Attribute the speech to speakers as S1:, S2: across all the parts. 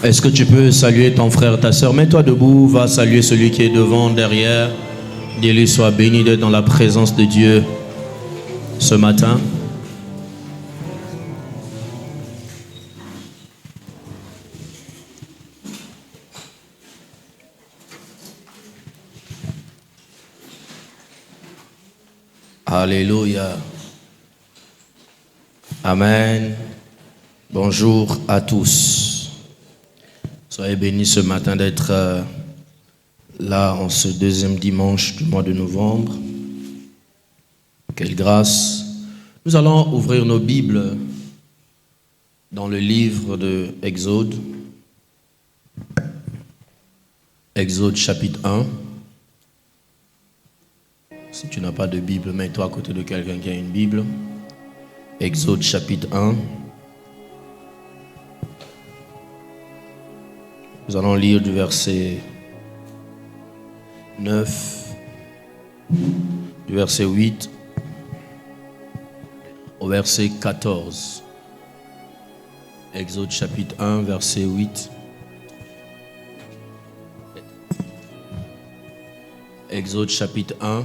S1: Est-ce que tu peux saluer ton frère, ta soeur? Mets-toi debout, va saluer celui qui est devant, derrière. Dis-lui, sois béni d'être dans la présence de Dieu ce matin. Alléluia. Amen. Bonjour à tous. Soyez bénis ce matin d'être là en ce deuxième dimanche du mois de novembre. Quelle grâce. Nous allons ouvrir nos Bibles dans le livre de Exode. Exode chapitre 1. Si tu n'as pas de Bible, mets-toi à côté de quelqu'un qui a une Bible. Exode chapitre 1. Nous allons lire du verset 9, du verset 8 au verset 14. Exode chapitre 1, verset 8. Exode chapitre 1,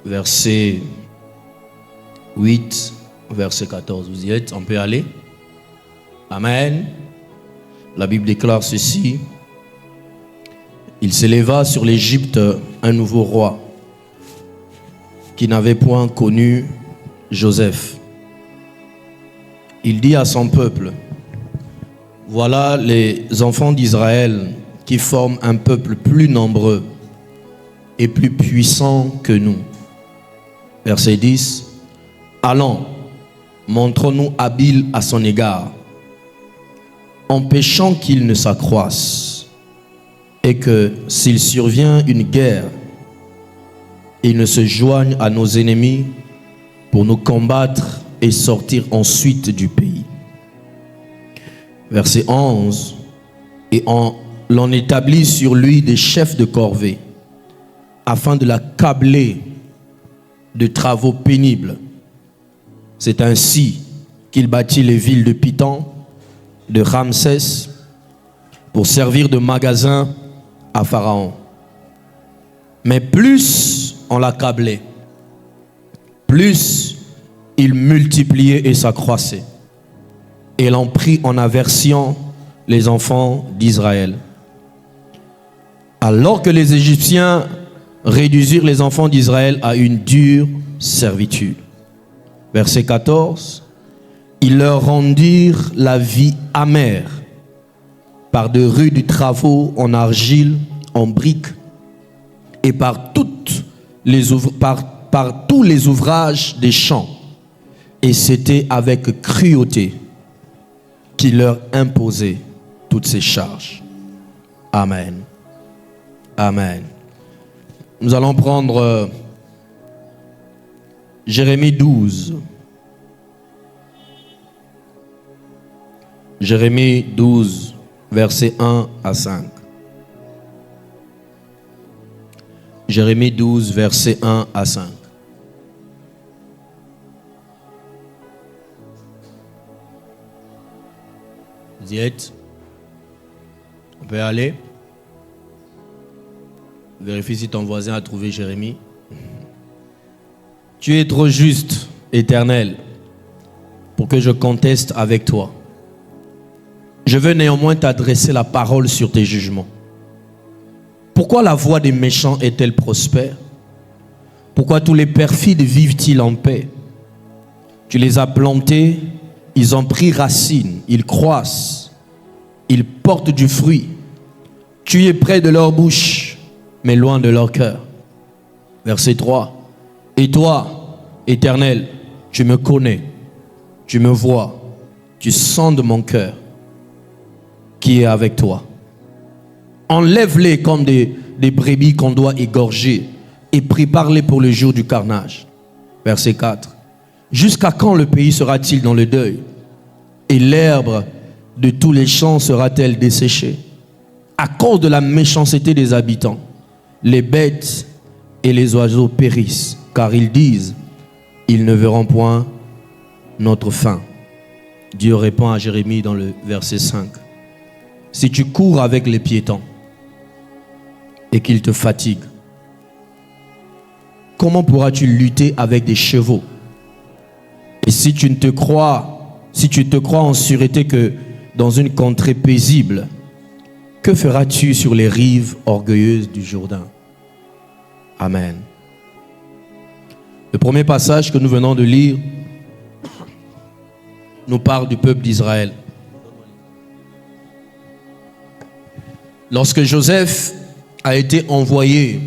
S1: verset 8, verset 14. Vous y êtes? On peut aller? Amen. La Bible déclare ceci. Il s'éleva sur l'Égypte un nouveau roi qui n'avait point connu Joseph. Il dit à son peuple: voilà les enfants d'Israël qui forment un peuple plus nombreux et plus puissant que nous. Verset 10. Allons, montrons-nous habiles à son égard, empêchant qu'il ne s'accroisse, et que s'il survient une guerre, il ne se joigne à nos ennemis pour nous combattre et sortir ensuite du pays. Verset 11. Et l'on établit sur lui des chefs de corvée, afin de l'accabler de travaux pénibles. C'est ainsi qu'il bâtit les villes de Python, de Ramsès, pour servir de magasin à Pharaon. Mais plus on l'accablait, plus il multipliait et s'accroissait. Et l'on prit en aversion les enfants d'Israël. Alors que les Égyptiens réduisirent les enfants d'Israël à une dure servitude. Verset 14. Ils leur rendirent la vie amère par de rudes travaux en argile, en briques et par tous les ouvrages des champs. Et c'était avec cruauté qu'il leur imposait toutes ces charges. Amen. Amen. Nous allons prendre Jérémie 12. Jérémie 12, versets 1 à 5. Jérémie 12, versets 1 à 5. Vous y êtes? On peut aller? Vérifie si ton voisin a trouvé Jérémie. Tu es trop juste, Éternel, pour que je conteste avec toi. Je veux néanmoins t'adresser la parole sur tes jugements. Pourquoi la voie des méchants est-elle prospère? Pourquoi tous les perfides vivent-ils en paix? Tu les as plantés, ils ont pris racine, ils croissent, ils portent du fruit. Tu es près de leur bouche, mais loin de leur cœur. Verset 3. Et toi, Éternel, tu me connais, tu me vois, tu sondes mon cœur. Qui est avec toi. Enlève-les comme des brebis qu'on doit égorger et prépare-les pour le jour du carnage. Verset 4. Jusqu'à quand le pays sera-t-il dans le deuil et l'herbe de tous les champs sera-t-elle desséchée? À cause de la méchanceté des habitants, les bêtes et les oiseaux périssent, car ils disent, ils ne verront point notre fin. Dieu répond à Jérémie dans le verset 5. Si tu cours avec les piétons et qu'ils te fatiguent, comment pourras-tu lutter avec des chevaux? Et si tu te crois en sûreté que dans une contrée paisible, que feras-tu sur les rives orgueilleuses du Jourdain? Amen. Le premier passage que nous venons de lire nous parle du peuple d'Israël. Lorsque Joseph a été envoyé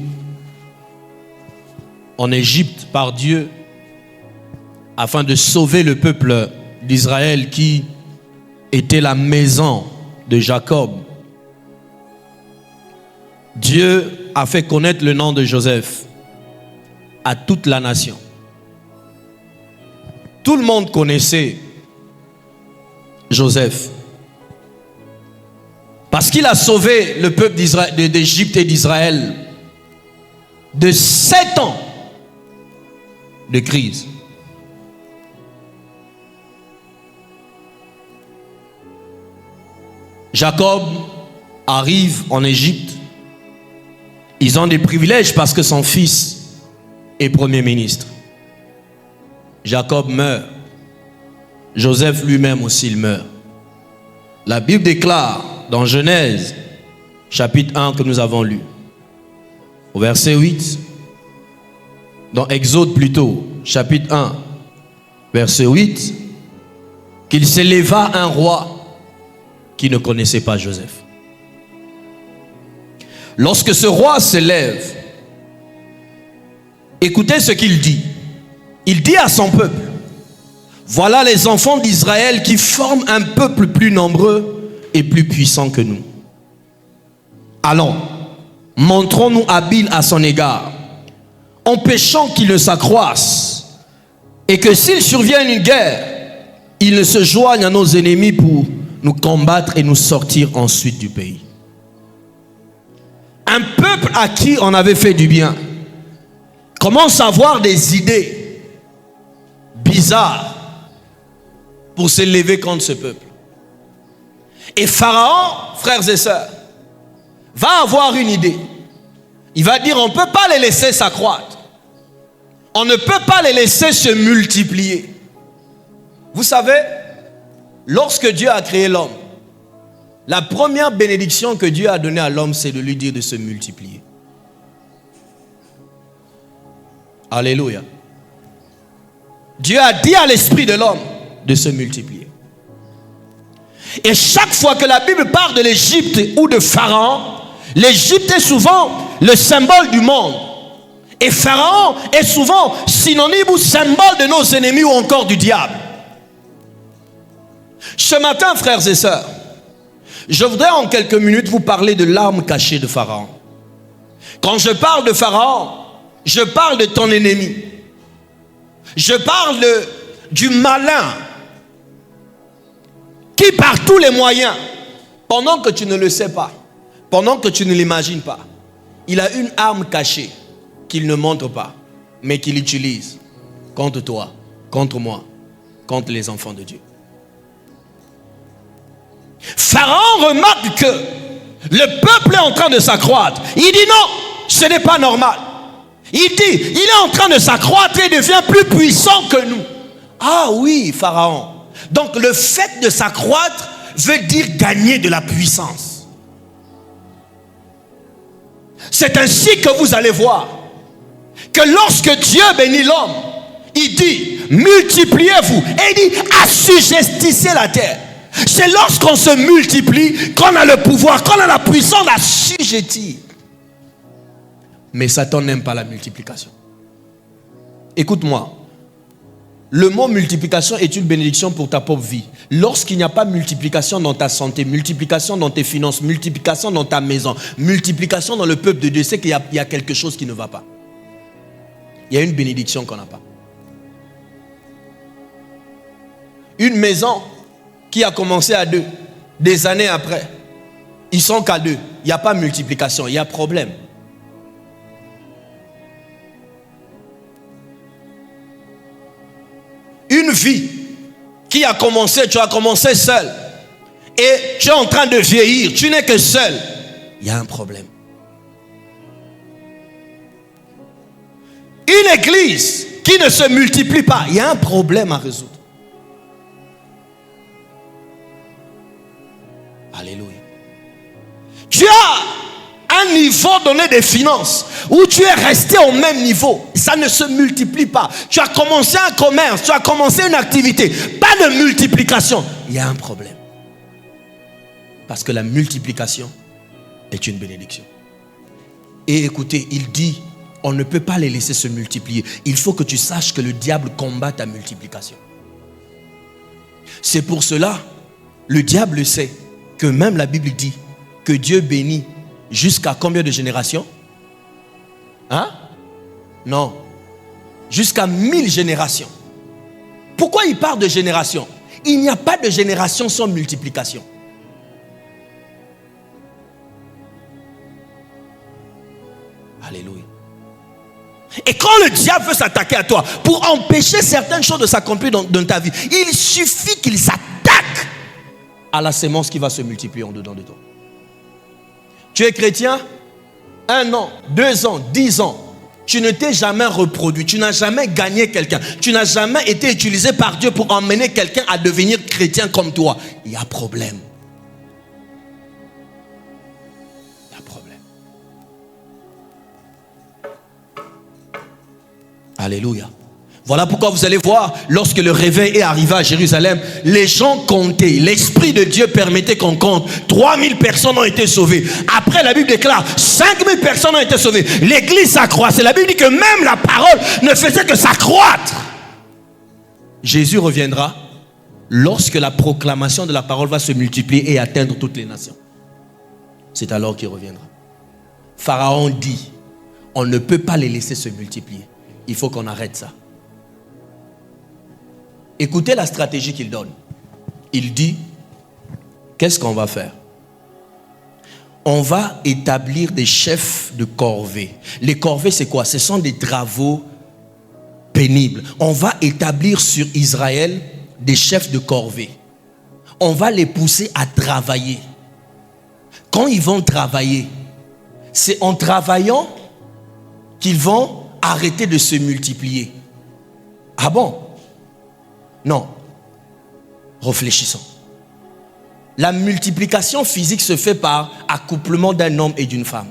S1: en Égypte par Dieu afin de sauver le peuple d'Israël qui était la maison de Jacob, Dieu a fait connaître le nom de Joseph à toute la nation. Tout le monde connaissait Joseph parce qu'il a sauvé le peuple d'Égypte et d'Israël de 7 ans de crise. Jacob arrive en Égypte. Ils ont des privilèges parce que son fils est premier ministre. Jacob meurt. Joseph lui-même aussi il meurt. La Bible déclare dans Genèse, chapitre 1 que nous avons lu, au verset 8, dans Exode plutôt, chapitre 1, verset 8, qu'il s'éleva un roi qui ne connaissait pas Joseph. Lorsque ce roi s'élève, écoutez ce qu'il dit. Il dit à son peuple: voilà les enfants d'Israël qui forment un peuple plus nombreux et plus puissant que nous. Allons, montrons-nous habiles à son égard, empêchons qu'il ne s'accroisse, et que s'il survient une guerre, il ne se joigne à nos ennemis pour nous combattre et nous sortir ensuite du pays. Un peuple à qui on avait fait du bien commence à avoir des idées bizarres pour s'élever contre ce peuple. Et Pharaon, frères et sœurs, va avoir une idée. Il va dire: on ne peut pas les laisser s'accroître. On ne peut pas les laisser se multiplier. Vous savez, lorsque Dieu a créé l'homme, la première bénédiction que Dieu a donnée à l'homme, c'est de lui dire de se multiplier. Alléluia. Dieu a dit à l'esprit de l'homme de se multiplier. Et chaque fois que la Bible parle de l'Égypte ou de Pharaon, l'Égypte est souvent le symbole du monde. Et Pharaon est souvent synonyme ou symbole de nos ennemis ou encore du diable. Ce matin, frères et sœurs, je voudrais en quelques minutes vous parler de l'arme cachée de Pharaon. Quand je parle de Pharaon, je parle de ton ennemi. Je parle du malin qui par tous les moyens, pendant que tu ne le sais pas, pendant que tu ne l'imagines pas, il a une arme cachée qu'il ne montre pas, mais qu'il utilise contre toi, contre moi, contre les enfants de Dieu. Pharaon remarque que le peuple est en train de s'accroître. Il dit non, ce n'est pas normal. Il dit, il est en train de s'accroître et devient plus puissant que nous. Ah oui, Pharaon. Donc le fait de s'accroître veut dire gagner de la puissance. C'est ainsi que vous allez voir que lorsque Dieu bénit l'homme, il dit multipliez-vous et il dit assujettissez la terre. C'est lorsqu'on se multiplie qu'on a le pouvoir, qu'on a la puissance d'assujettir. Mais Satan n'aime pas la multiplication. Écoute-moi. Le mot multiplication est une bénédiction pour ta pauvre vie. Lorsqu'il n'y a pas multiplication dans ta santé, multiplication dans tes finances, multiplication dans ta maison, multiplication dans le peuple de Dieu, c'est qu'il y a quelque chose qui ne va pas. Il y a une bénédiction qu'on n'a pas. Une maison qui a commencé à 2, des années après, ils sont qu'à 2. Il n'y a pas multiplication, il y a problème. Une vie qui a commencé, tu as commencé seul. Et tu es en train de vieillir, tu n'es que seul. Il y a un problème. Une église qui ne se multiplie pas, il y a un problème à résoudre. Alléluia. Tu as un niveau donné des finances où tu es resté au même niveau. Ça ne se multiplie pas. Tu as commencé un commerce, tu as commencé une activité. Pas de multiplication. Il y a un problème. Parce que la multiplication est une bénédiction. Et écoutez, il dit, on ne peut pas les laisser se multiplier. Il faut que tu saches que le diable combat ta multiplication. C'est pour cela, le diable sait que même la Bible dit que Dieu bénit jusqu'à combien de générations? Hein? Non. Jusqu'à 1000 générations. Pourquoi il parle de générations? Il n'y a pas de génération sans multiplication. Alléluia. Et quand le diable veut s'attaquer à toi pour empêcher certaines choses de s'accomplir dans ta vie, il suffit qu'il s'attaque à la sémence qui va se multiplier en dedans de toi. Tu es chrétien, 1 an, 2 ans, 10 ans, tu ne t'es jamais reproduit, tu n'as jamais gagné quelqu'un, tu n'as jamais été utilisé par Dieu pour emmener quelqu'un à devenir chrétien comme toi. Il y a problème. Il y a problème. Alléluia. Voilà pourquoi vous allez voir, lorsque le réveil est arrivé à Jérusalem, les gens comptaient. L'Esprit de Dieu permettait qu'on compte. 3000 personnes ont été sauvées. Après, la Bible déclare, 5000 personnes ont été sauvées. L'église s'accroissait. La Bible dit que même la parole ne faisait que s'accroître. Jésus reviendra lorsque la proclamation de la parole va se multiplier et atteindre toutes les nations. C'est alors qu'il reviendra. Pharaon dit, on ne peut pas les laisser se multiplier. Il faut qu'on arrête ça. Écoutez la stratégie qu'il donne. Il dit, qu'est-ce qu'on va faire? On va établir des chefs de corvée. Les corvées, c'est quoi? Ce sont des travaux pénibles. On va établir sur Israël des chefs de corvée. On va les pousser à travailler. Quand ils vont travailler, c'est en travaillant qu'ils vont arrêter de se multiplier. Ah bon? Non. Réfléchissons. La multiplication physique se fait par accouplement d'un homme et d'une femme.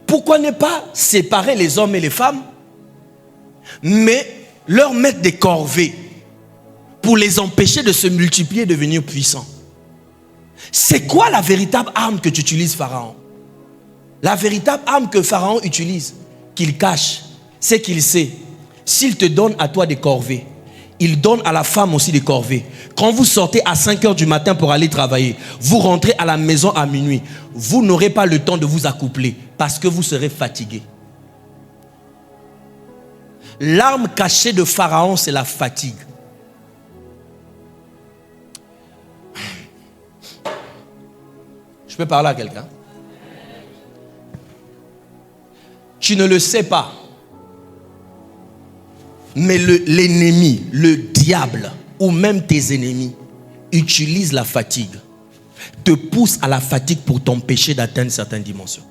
S1: Pourquoi ne pas séparer les hommes et les femmes, mais leur mettre des corvées pour les empêcher de se multiplier et devenir puissants? C'est quoi la véritable arme que tu utilises, Pharaon? La véritable arme que Pharaon utilise, qu'il cache, c'est qu'il sait, s'il te donne à toi des corvées, il donne à la femme aussi des corvées. Quand vous sortez à 5 heures du matin pour aller travailler, vous rentrez à la maison à minuit, vous n'aurez pas le temps de vous accoupler parce que vous serez fatigué. L'arme cachée de Pharaon, c'est la fatigue. Je peux parler à quelqu'un? Tu ne le sais pas. Mais l'ennemi, le diable, ou même tes ennemis, utilisent la fatigue, te poussent à la fatigue pour t'empêcher d'atteindre certaines dimensions.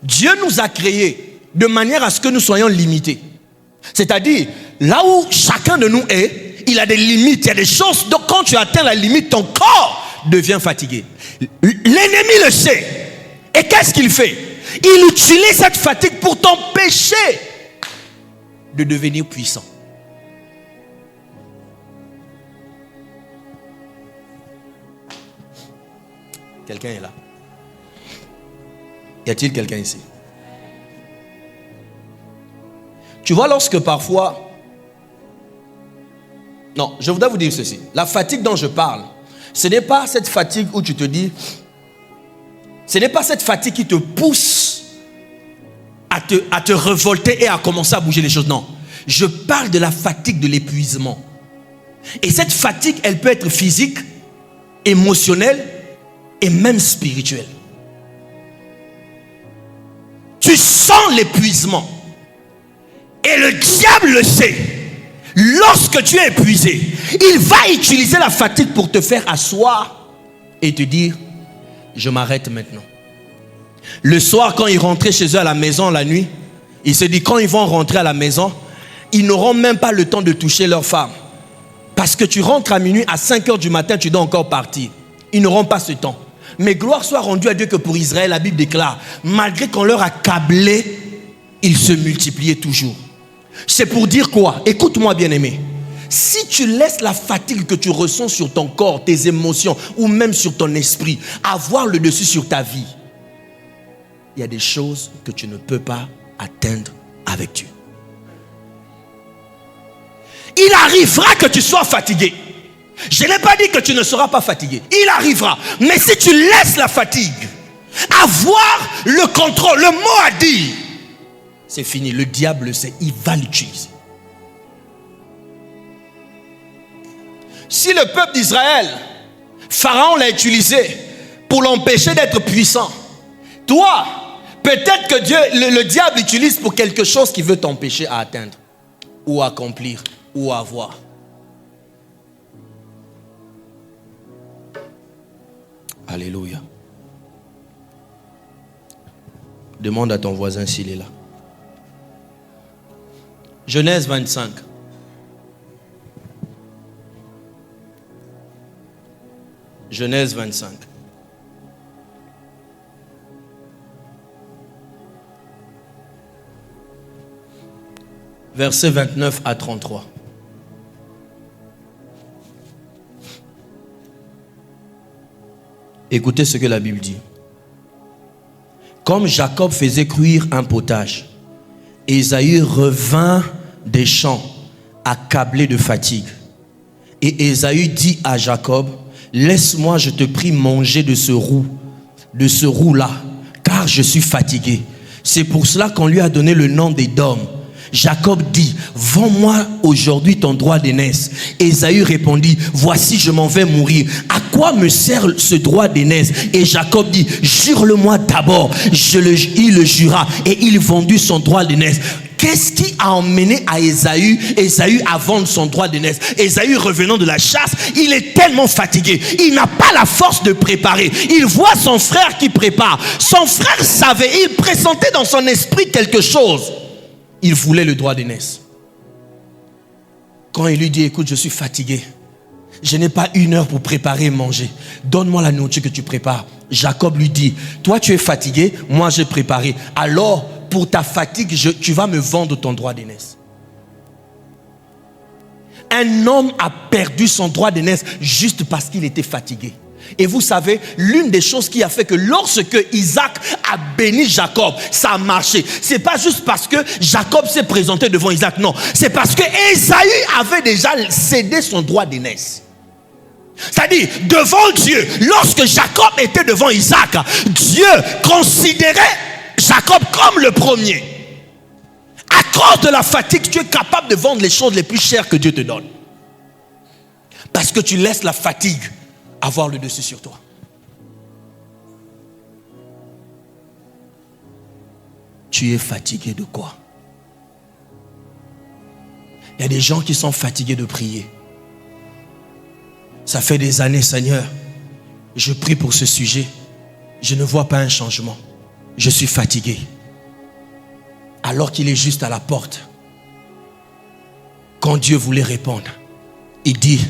S1: Dieu nous a créés de manière à ce que nous soyons limités. C'est-à-dire, là où chacun de nous est, il a des limites, il y a des choses. Donc quand tu atteins la limite, ton corps devient fatigué. L'ennemi le sait. Et qu'est-ce qu'il fait? Il utilise cette fatigue pour t'empêcher de devenir puissant. Quelqu'un est là? Y a-t-il quelqu'un ici? Tu vois, lorsque parfois... Non, je voudrais vous dire ceci. La fatigue dont je parle, ce n'est pas cette fatigue où tu te dis... Ce n'est pas cette fatigue qui te pousse à te révolter et à commencer à bouger les choses. Non. Je parle de la fatigue de l'épuisement. Et cette fatigue, elle peut être physique, émotionnelle et même spirituelle. Tu sens l'épuisement. Et le diable le sait. Lorsque tu es épuisé, il va utiliser la fatigue pour te faire asseoir et te dire, je m'arrête maintenant. Le soir, quand ils rentraient chez eux à la maison la nuit, il se dit, quand ils vont rentrer à la maison, ils n'auront même pas le temps de toucher leur femme. Parce que tu rentres à minuit, à 5 heures du matin, tu dois encore partir. Ils n'auront pas ce temps. Mais gloire soit rendue à Dieu que pour Israël, la Bible déclare, malgré qu'on leur a câblé, ils se multipliaient toujours. C'est pour dire quoi? Écoute-moi bien aimé. Si tu laisses la fatigue que tu ressens sur ton corps, tes émotions, ou même sur ton esprit, avoir le dessus sur ta vie, il y a des choses que tu ne peux pas atteindre avec Dieu. Il arrivera que tu sois fatigué. Je n'ai pas dit que tu ne seras pas fatigué. Il arrivera. Mais si tu laisses la fatigue avoir le contrôle, le mot à dire, c'est fini. Le diable le sait. Il va l'utiliser. Si le peuple d'Israël, Pharaon l'a utilisé pour l'empêcher d'être puissant, toi, peut-être que Dieu, le diable l'utilise pour quelque chose qui veut t'empêcher à atteindre ou accomplir ou avoir. Alléluia. Demande à ton voisin s'il est là. Genèse 25. Genèse 25. Versets 29 à 33. Écoutez ce que la Bible dit. Comme Jacob faisait cuire un potage, Ésaü revint des champs, accablé de fatigue. Et Ésaü dit à Jacob, laisse-moi, je te prie, manger de ce roux-là, car je suis fatigué. C'est pour cela qu'on lui a donné le nom d'Édom. Jacob dit, vends-moi aujourd'hui ton droit d'aînesse. Ésaü répondit, voici, je m'en vais mourir. À quoi me sert ce droit d'aînesse? Et Jacob dit, jure-le-moi d'abord. Il le jura et il vendit son droit d'aînesse. Qu'est-ce qui a emmené à Ésaü à vendre son droit d'aînesse? Ésaü, revenant de la chasse, il est tellement fatigué. Il n'a pas la force de préparer. Il voit son frère qui prépare. Son frère savait, il pressentait dans son esprit quelque chose. Il voulait le droit d'aînesse. Quand il lui dit, écoute, je suis fatigué. Je n'ai pas 1 heure pour préparer et manger. Donne-moi la nourriture que tu prépares. Jacob lui dit, toi tu es fatigué, moi j'ai préparé. Alors, pour ta fatigue, tu vas me vendre ton droit d'aînesse. Un homme a perdu son droit d'aînesse juste parce qu'il était fatigué. Et vous savez, l'une des choses qui a fait que lorsque Isaac a béni Jacob, ça a marché. C'est pas juste parce que Jacob s'est présenté devant Isaac, non. C'est parce que Ésaü avait déjà cédé son droit d'aînesse. C'est-à-dire, devant Dieu, lorsque Jacob était devant Isaac, Dieu considérait Jacob comme le premier. À cause de la fatigue, tu es capable de vendre les choses les plus chères que Dieu te donne. Parce que tu laisses la fatigue avoir le dessus sur toi. Tu es fatigué de quoi? Il y a des gens qui sont fatigués de prier. Ça fait des années, Seigneur, je prie pour ce sujet. Je ne vois pas un changement. Je suis fatigué. Alors qu'il est juste à la porte. Quand Dieu voulait répondre, il dit,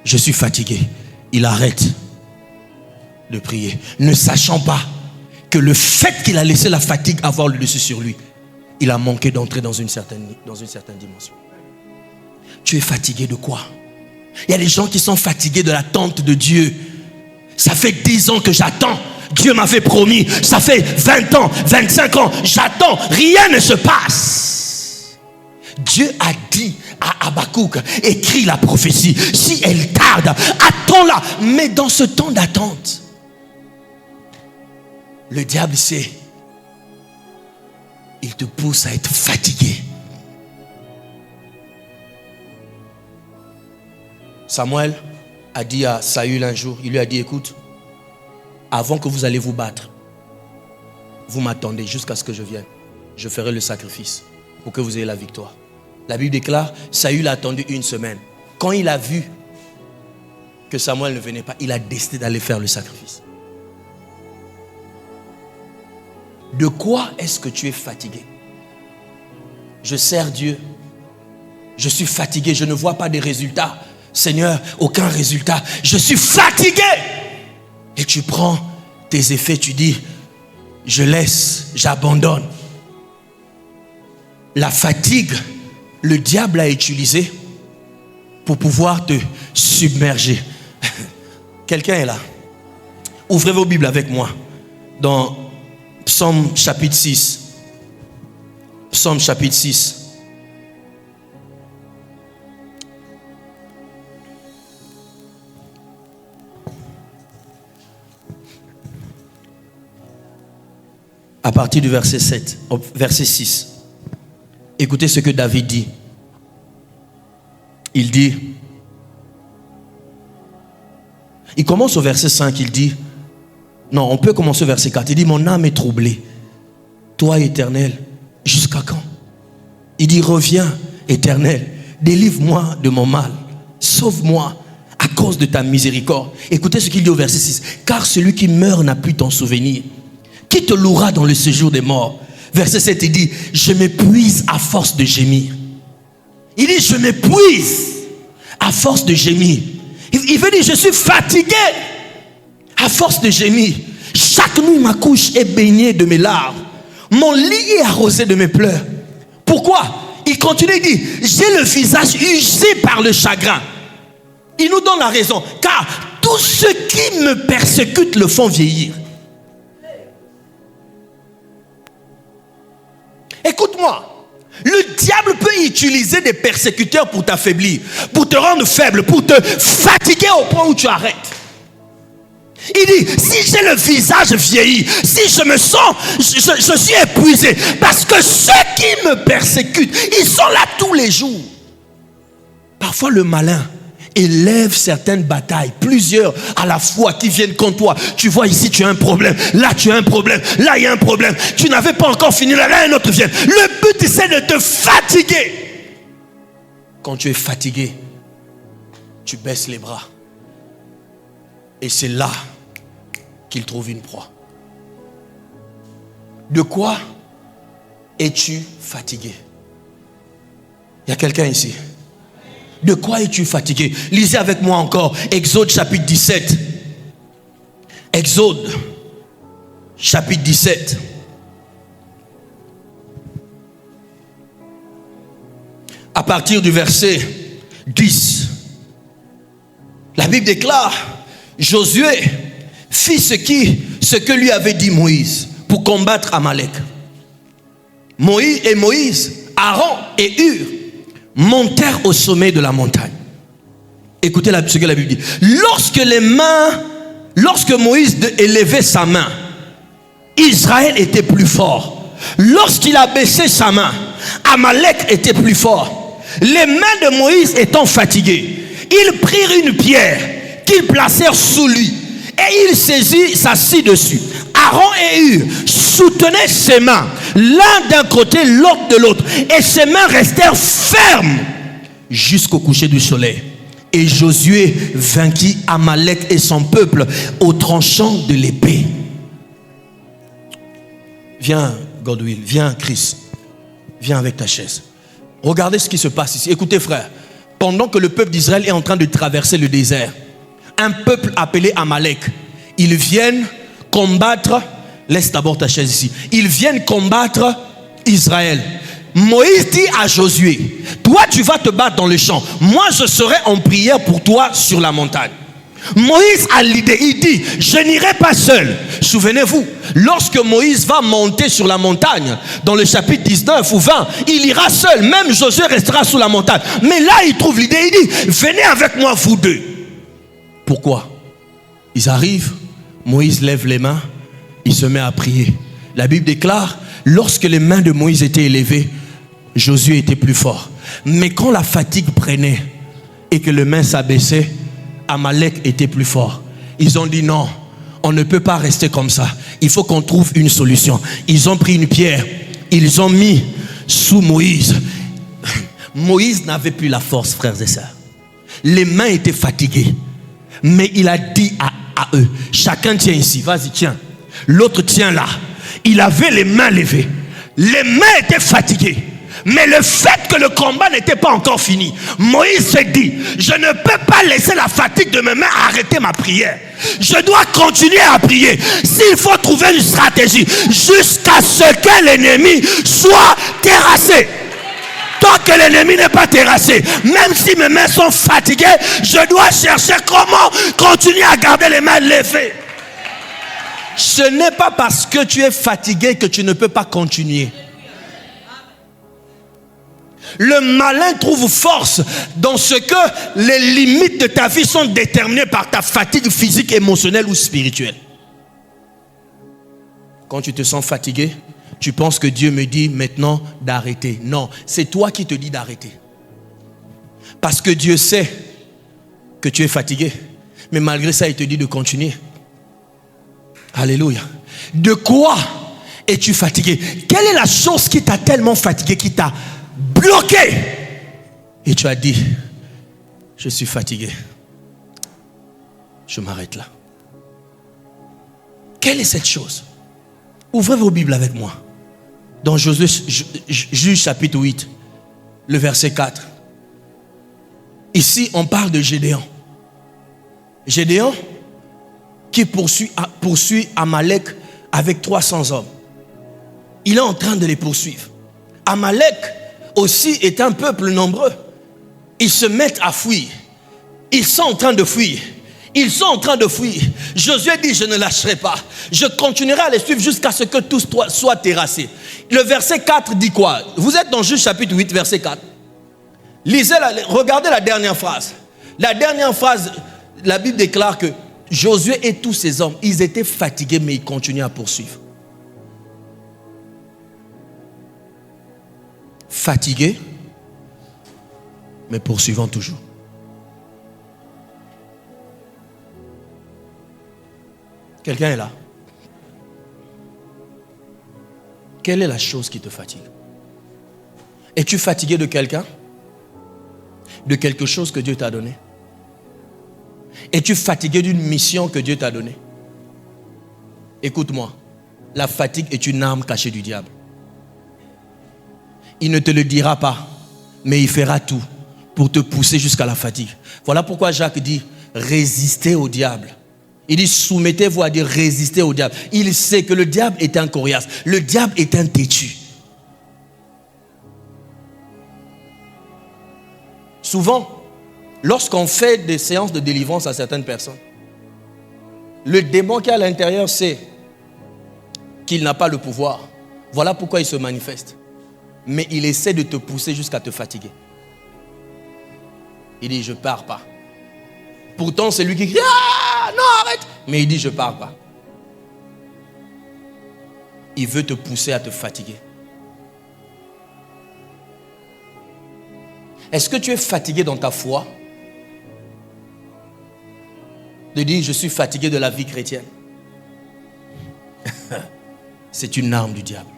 S1: je suis fatigué. Il arrête de prier, ne sachant pas que le fait qu'il a laissé la fatigue avoir le dessus sur lui, il a manqué d'entrer dans une certaine dimension. Tu es fatigué de quoi? Il y a des gens qui sont fatigués de l'attente de Dieu. Ça fait 10 ans que j'attends. Dieu m'avait promis. Ça fait 20 ans, 25 ans, j'attends. Rien ne se passe. Dieu a dit à Habakkuk, écris la prophétie. Si elle tarde, attends-la. Mais dans ce temps d'attente, le diable sait, il te pousse à être fatigué. Samuel a dit à Saül un jour, il lui a dit, écoute, avant que vous allez vous battre, vous m'attendez jusqu'à ce que je vienne. Je ferai le sacrifice. pour que vous ayez la victoire. La Bible déclare, Saül a attendu 1 semaine. Quand il a vu que Samuel ne venait pas, il a décidé d'aller faire le sacrifice. De quoi est-ce que tu es fatigué? Je sers Dieu. Je suis fatigué, je ne vois pas de résultats. Seigneur, aucun résultat. Je suis fatigué. Et tu prends tes effets, tu dis, je laisse, j'abandonne. La fatigue, le diable a utilisé pour pouvoir te submerger. Quelqu'un est là. Ouvrez vos Bibles avec moi dans Psaume chapitre 6. Psaume chapitre 6. À partir du verset 7, verset 6. Écoutez ce que David dit. Il commence au verset 5, il dit, non, on peut commencer au verset 4. Il dit, mon âme est troublée. Toi, Éternel, jusqu'à quand? Il dit, reviens, Éternel, délivre-moi de mon mal. Sauve-moi à cause de ta miséricorde. Écoutez ce qu'il dit au verset 6. Car celui qui meurt n'a plus ton souvenir. Qui te louera dans le séjour des morts? Verset 7, il dit, je m'épuise à force de gémir. Il dit, je m'épuise à force de gémir. Il veut dire, je suis fatigué à force de gémir. Chaque nuit, ma couche est baignée de mes larmes. Mon lit est arrosé de mes pleurs. Pourquoi? Il continue, il dit, j'ai le visage usé par le chagrin. Il nous donne la raison. Car tous ceux qui me persécutent le font vieillir. Écoute-moi, le diable peut utiliser des persécuteurs pour t'affaiblir, pour te rendre faible, pour te fatiguer au point où tu arrêtes. Il dit, si j'ai le visage vieilli, si je me sens, je suis épuisé, parce que ceux qui me persécutent, ils sont là tous les jours. Parfois le malin élève certaines batailles, plusieurs à la fois qui viennent contre toi. Tu vois ici tu as un problème, là tu as un problème, là il y a un problème. Tu n'avais pas encore fini, là un autre vient. Le but c'est de te fatiguer. Quand tu es fatigué, tu baisses les bras. Et c'est là qu'il trouve une proie. De quoi es-tu fatigué? Il y a quelqu'un ici. De quoi es-tu fatigué? Lisez avec moi encore Exode chapitre 17. Exode chapitre 17. À partir du verset 10. La Bible déclare, Josué fit ce que lui avait dit Moïse pour combattre Amalek. Moïse, Aaron et Hur montèrent au sommet de la montagne. Écoutez ce que la Bible dit. Lorsque Moïse élevait sa main, Israël était plus fort. Lorsqu'il a baissé sa main, Amalek était plus fort. Les mains de Moïse étant fatiguées, ils prirent une pierre qu'ils placèrent sous lui et il s'assit dessus. Aaron et Hur soutenaient ses mains, l'un d'un côté, l'autre de l'autre, et ses mains restèrent fermes jusqu'au coucher du soleil. Et Josué vainquit Amalek et son peuple au tranchant de l'épée. Viens Godwill, viens Chris, viens avec ta chaise. Regardez ce qui se passe ici. Écoutez frère, pendant que le peuple d'Israël est en train de traverser le désert, un peuple appelé Amalek, ils viennent combattre, laisse d'abord ta chaise ici, ils viennent combattre Israël. Moïse dit à Josué, toi tu vas te battre dans le champ, moi je serai en prière pour toi sur la montagne. Moïse a l'idée, il dit, je n'irai pas seul. Souvenez-vous, lorsque Moïse va monter sur la montagne, dans le chapitre 19 ou 20, il ira seul, même Josué restera sous la montagne. Mais là il trouve l'idée, il dit, venez avec moi vous deux. Pourquoi? Ils arrivent, Moïse lève les mains, il se met à prier. La Bible déclare, lorsque les mains de Moïse étaient élevées, Josué était plus fort. Mais quand la fatigue prenait et que les mains s'abaissaient, Amalek était plus fort. Ils ont dit non, on ne peut pas rester comme ça. Il faut qu'on trouve une solution. Ils ont pris une pierre, ils ont mis sous Moïse. Moïse n'avait plus la force, frères et sœurs. Les mains étaient fatiguées. Mais il a dit à eux, chacun tient ici, vas-y tiens. L'autre tient là. Il avait les mains levées. Les mains étaient fatiguées. Mais le fait que le combat n'était pas encore fini, Moïse s'est dit, je ne peux pas laisser la fatigue de mes mains arrêter ma prière. Je dois continuer à prier. S'il faut trouver une stratégie jusqu'à ce que l'ennemi soit terrassé. Tant que l'ennemi n'est pas terrassé, même si mes mains sont fatiguées, je dois chercher comment continuer à garder les mains levées. Ce n'est pas parce que tu es fatigué que tu ne peux pas continuer. Le malin trouve force dans ce que les limites de ta vie sont déterminées par ta fatigue physique, émotionnelle ou spirituelle. Quand tu te sens fatigué, tu penses que Dieu me dit maintenant d'arrêter. Non, c'est toi qui te dis d'arrêter. Parce que Dieu sait que tu es fatigué. Mais malgré ça, il te dit de continuer. Alléluia. De quoi es-tu fatigué? Quelle est la chose qui t'a tellement fatigué, qui t'a bloqué? Et tu as dit, je suis fatigué. Je m'arrête là. Quelle est cette chose? Ouvrez vos Bibles avec moi. Dans Josué, Juge chapitre 8, le verset 4. Ici, on parle de Gédéon. Gédéon qui poursuit Amalek avec 300 hommes. Il est en train de les poursuivre. Amalek aussi est un peuple nombreux. Ils se mettent à fuir. Ils sont en train de fuir. Ils sont en train de fuir. Josué dit, je ne lâcherai pas. Je continuerai à les suivre jusqu'à ce que tous soient terrassés. Le verset 4 dit quoi? Vous êtes dans Juge chapitre 8, verset 4. Lisez, regardez la dernière phrase. La dernière phrase, la Bible déclare que Josué et tous ses hommes, ils étaient fatigués, mais ils continuaient à poursuivre. Fatigués, mais poursuivant toujours. Quelqu'un est là? Quelle est la chose qui te fatigue? Es-tu fatigué de quelqu'un? De quelque chose que Dieu t'a donné? Es-tu fatigué d'une mission que Dieu t'a donnée? Écoute-moi, la fatigue est une arme cachée du diable. Il ne te le dira pas, mais il fera tout pour te pousser jusqu'à la fatigue. Voilà pourquoi Jacques dit, résistez au diable. Il dit, soumettez-vous à dire, résistez au diable. Il sait que le diable est un coriace. Le diable est un têtu. Souvent, lorsqu'on fait des séances de délivrance à certaines personnes, le démon qui est à l'intérieur sait qu'il n'a pas le pouvoir. Voilà pourquoi il se manifeste. Mais il essaie de te pousser jusqu'à te fatiguer. Il dit, je ne pars pas. Pourtant, c'est lui qui crie, ah, non, arrête. Mais il dit, je ne pars pas. Il veut te pousser à te fatiguer. Est-ce que tu es fatigué dans ta foi? De dire, je suis fatigué de la vie chrétienne. C'est une arme du diable.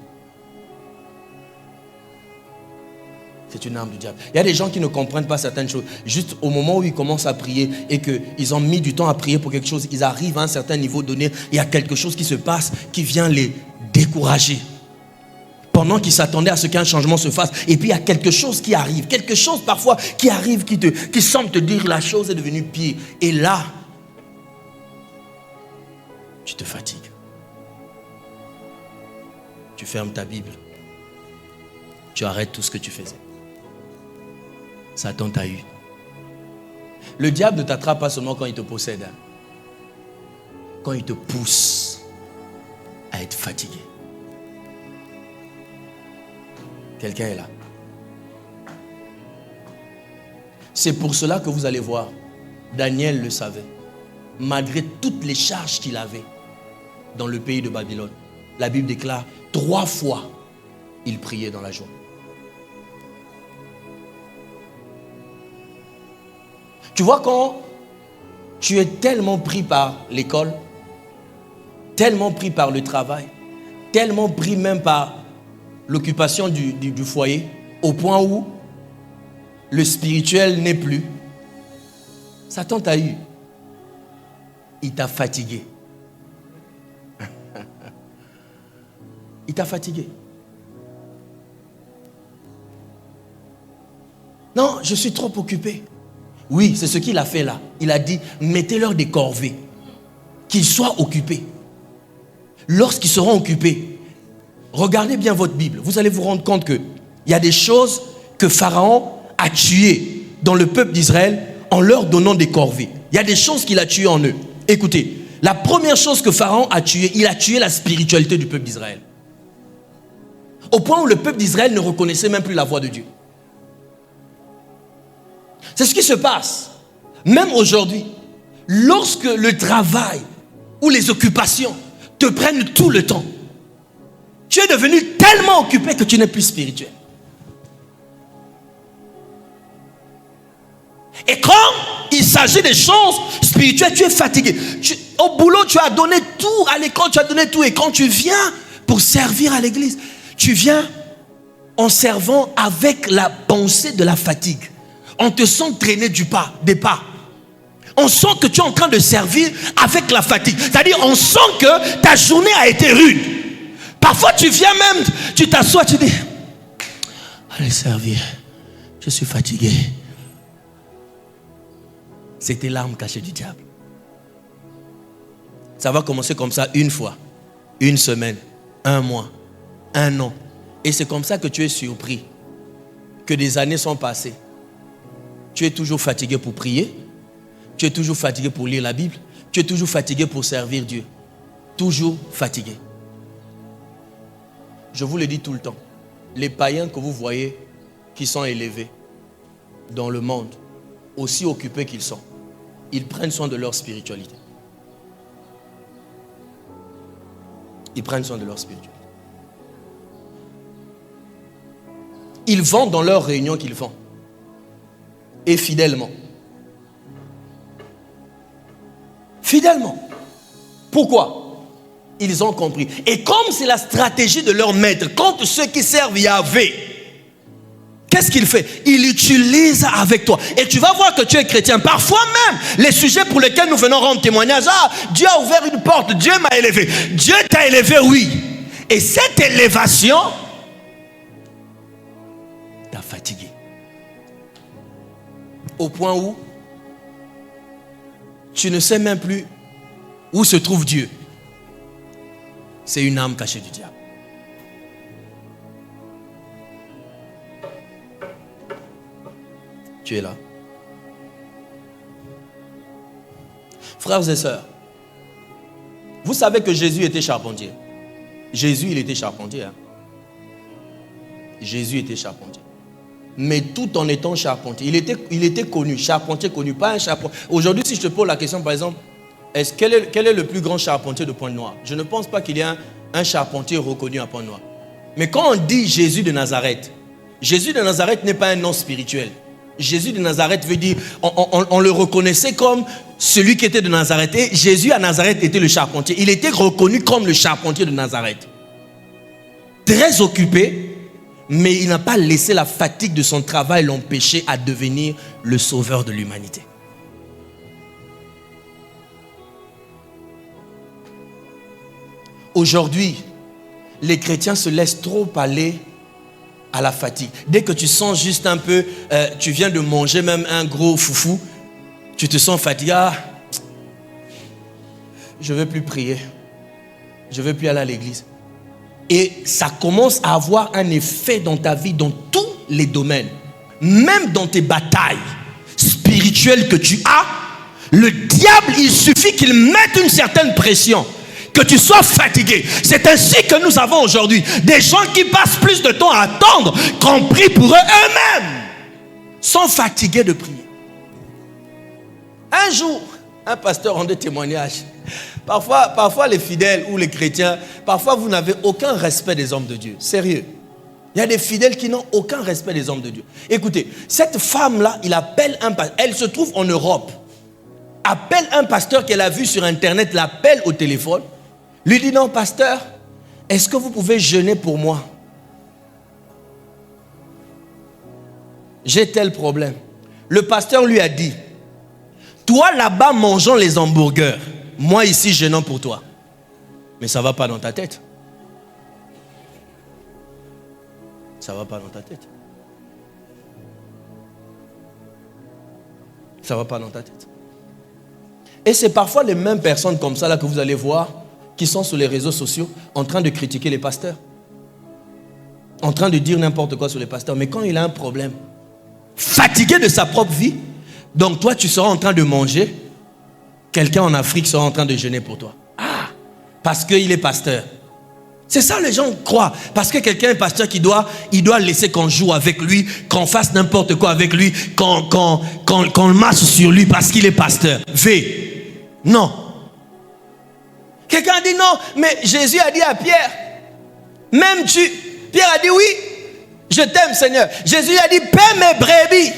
S1: C'est une arme du diable. Il y a des gens qui ne comprennent pas certaines choses. Juste au moment où ils commencent à prier et qu'ils ont mis du temps à prier pour quelque chose, ils arrivent à un certain niveau donné, il y a quelque chose qui se passe qui vient les décourager. Pendant qu'ils s'attendaient à ce qu'un changement se fasse. Et puis il y a quelque chose qui arrive. Quelque chose parfois qui arrive, qui semble te dire la chose est devenue pire. Et là, tu te fatigues. Tu fermes ta Bible. Tu arrêtes tout ce que tu faisais. Satan t'a eu. Le diable ne t'attrape pas seulement quand il te possède. Quand il te pousse à être fatigué. Quelqu'un est là. C'est pour cela que vous allez voir, Daniel le savait. Malgré toutes les charges qu'il avait dans le pays de Babylone, la Bible déclare 3 fois il priait dans la journée. Tu vois, quand tu es tellement pris par l'école, tellement pris par le travail, tellement pris même par l'occupation du foyer, au point où le spirituel n'est plus. Satan t'a eu. Il t'a fatigué. Il t'a fatigué. Non, je suis trop occupé. Oui, c'est ce qu'il a fait là. Il a dit, mettez-leur des corvées. Qu'ils soient occupés. Lorsqu'ils seront occupés, regardez bien votre Bible. Vous allez vous rendre compte qu'il y a des choses que Pharaon a tuées dans le peuple d'Israël en leur donnant des corvées. Il y a des choses qu'il a tuées en eux. Écoutez, la première chose que Pharaon a tuée, il a tué la spiritualité du peuple d'Israël. Au point où le peuple d'Israël ne reconnaissait même plus la voix de Dieu. C'est ce qui se passe. Même aujourd'hui, lorsque le travail ou les occupations te prennent tout le temps, tu es devenu tellement occupé que tu n'es plus spirituel. Et quand il s'agit des choses spirituelles, tu es fatigué. Au boulot, tu as donné tout. À l'école, tu as donné tout. Et quand tu viens pour servir à l'église, tu viens en servant avec la pensée de la fatigue. On te sent traîner des pas. On sent que tu es en train de servir avec la fatigue. C'est-à-dire, on sent que ta journée a été rude. Parfois, tu viens même, tu t'assois, tu dis, allez servir, je suis fatigué. C'est tes larmes cachées du diable. Ça va commencer comme ça une fois, une semaine, un mois, un an. Et c'est comme ça que tu es surpris que des années sont passées. Tu es toujours fatigué pour prier. Tu es toujours fatigué pour lire la Bible. Tu es toujours fatigué pour servir Dieu. Toujours fatigué. Je vous le dis tout le temps. Les païens que vous voyez qui sont élevés dans le monde, aussi occupés qu'ils sont, ils prennent soin de leur spiritualité. Ils prennent soin de leur spiritualité. Ils vont dans leurs réunions qu'ils font. Et fidèlement. Fidèlement. Pourquoi? Ils ont compris. Et comme c'est la stratégie de leur maître, quand ceux qui servent Yahvé, qu'est-ce qu'il fait? Il utilise avec toi. Et tu vas voir que tu es chrétien. Parfois même, les sujets pour lesquels nous venons rendre témoignage, Dieu a ouvert une porte, Dieu m'a élevé. Dieu t'a élevé, oui. Et cette élévation t'a fatigué. Au point où tu ne sais même plus où se trouve Dieu. C'est une âme cachée du diable. Tu es là. Frères et sœurs, vous savez que Jésus était charpentier. Jésus, il était charpentier. Jésus était charpentier. Mais tout en étant charpentier. Il était connu, charpentier connu, pas un charpentier. Aujourd'hui, si je te pose la question, par exemple, quel est le plus grand charpentier de Pointe-Noire? Je ne pense pas qu'il y ait un charpentier reconnu à Pointe-Noire. Mais quand on dit Jésus de Nazareth n'est pas un nom spirituel. Jésus de Nazareth veut dire, on le reconnaissait comme celui qui était de Nazareth. Et Jésus à Nazareth était le charpentier. Il était reconnu comme le charpentier de Nazareth. Très occupé, mais il n'a pas laissé la fatigue de son travail l'empêcher à devenir le sauveur de l'humanité. Aujourd'hui, les chrétiens se laissent trop aller à la fatigue. Dès que tu sens juste un peu, tu viens de manger même un gros foufou, tu te sens fatigué. Je ne veux plus prier. Je ne veux plus aller à l'église. Et ça commence à avoir un effet dans ta vie, dans tous les domaines. Même dans tes batailles spirituelles que tu as, le diable, il suffit qu'il mette une certaine pression, que tu sois fatigué. C'est ainsi que nous avons aujourd'hui des gens qui passent plus de temps à attendre qu'on prie pour eux-mêmes, sont fatigués de prier. Un jour, un pasteur rendait témoignage. Parfois les fidèles ou les chrétiens, parfois vous n'avez aucun respect des hommes de Dieu. Sérieux. Il y a des fidèles qui n'ont aucun respect des hommes de Dieu. Écoutez, cette femme-là, il appelle un pasteur. Elle se trouve en Europe. Appelle un pasteur qu'elle a vu sur Internet, l'appelle au téléphone. Lui dit, non, pasteur, est-ce que vous pouvez jeûner pour moi? j'ai tel problème. Le pasteur lui a dit, toi là-bas mangeant les hamburgers, moi ici gênant pour toi. Mais ça ne va pas dans ta tête. Ça ne va pas dans ta tête. Ça ne va pas dans ta tête. Et c'est parfois les mêmes personnes comme ça là que vous allez voir qui sont sur les réseaux sociaux en train de critiquer les pasteurs. En train de dire n'importe quoi sur les pasteurs. Mais quand il a un problème, fatigué de sa propre vie, donc toi tu seras en train de manger, quelqu'un en Afrique sera en train de jeûner pour toi. Ah, parce qu'il est pasteur. C'est ça les gens croient. Parce que quelqu'un est pasteur il doit laisser qu'on joue avec lui, qu'on fasse n'importe quoi avec lui, qu'on marche sur lui parce qu'il est pasteur. Non. Quelqu'un a dit non, mais Jésus a dit à Pierre, Pierre a dit oui, je t'aime Seigneur. Jésus a dit, paie mes brebis.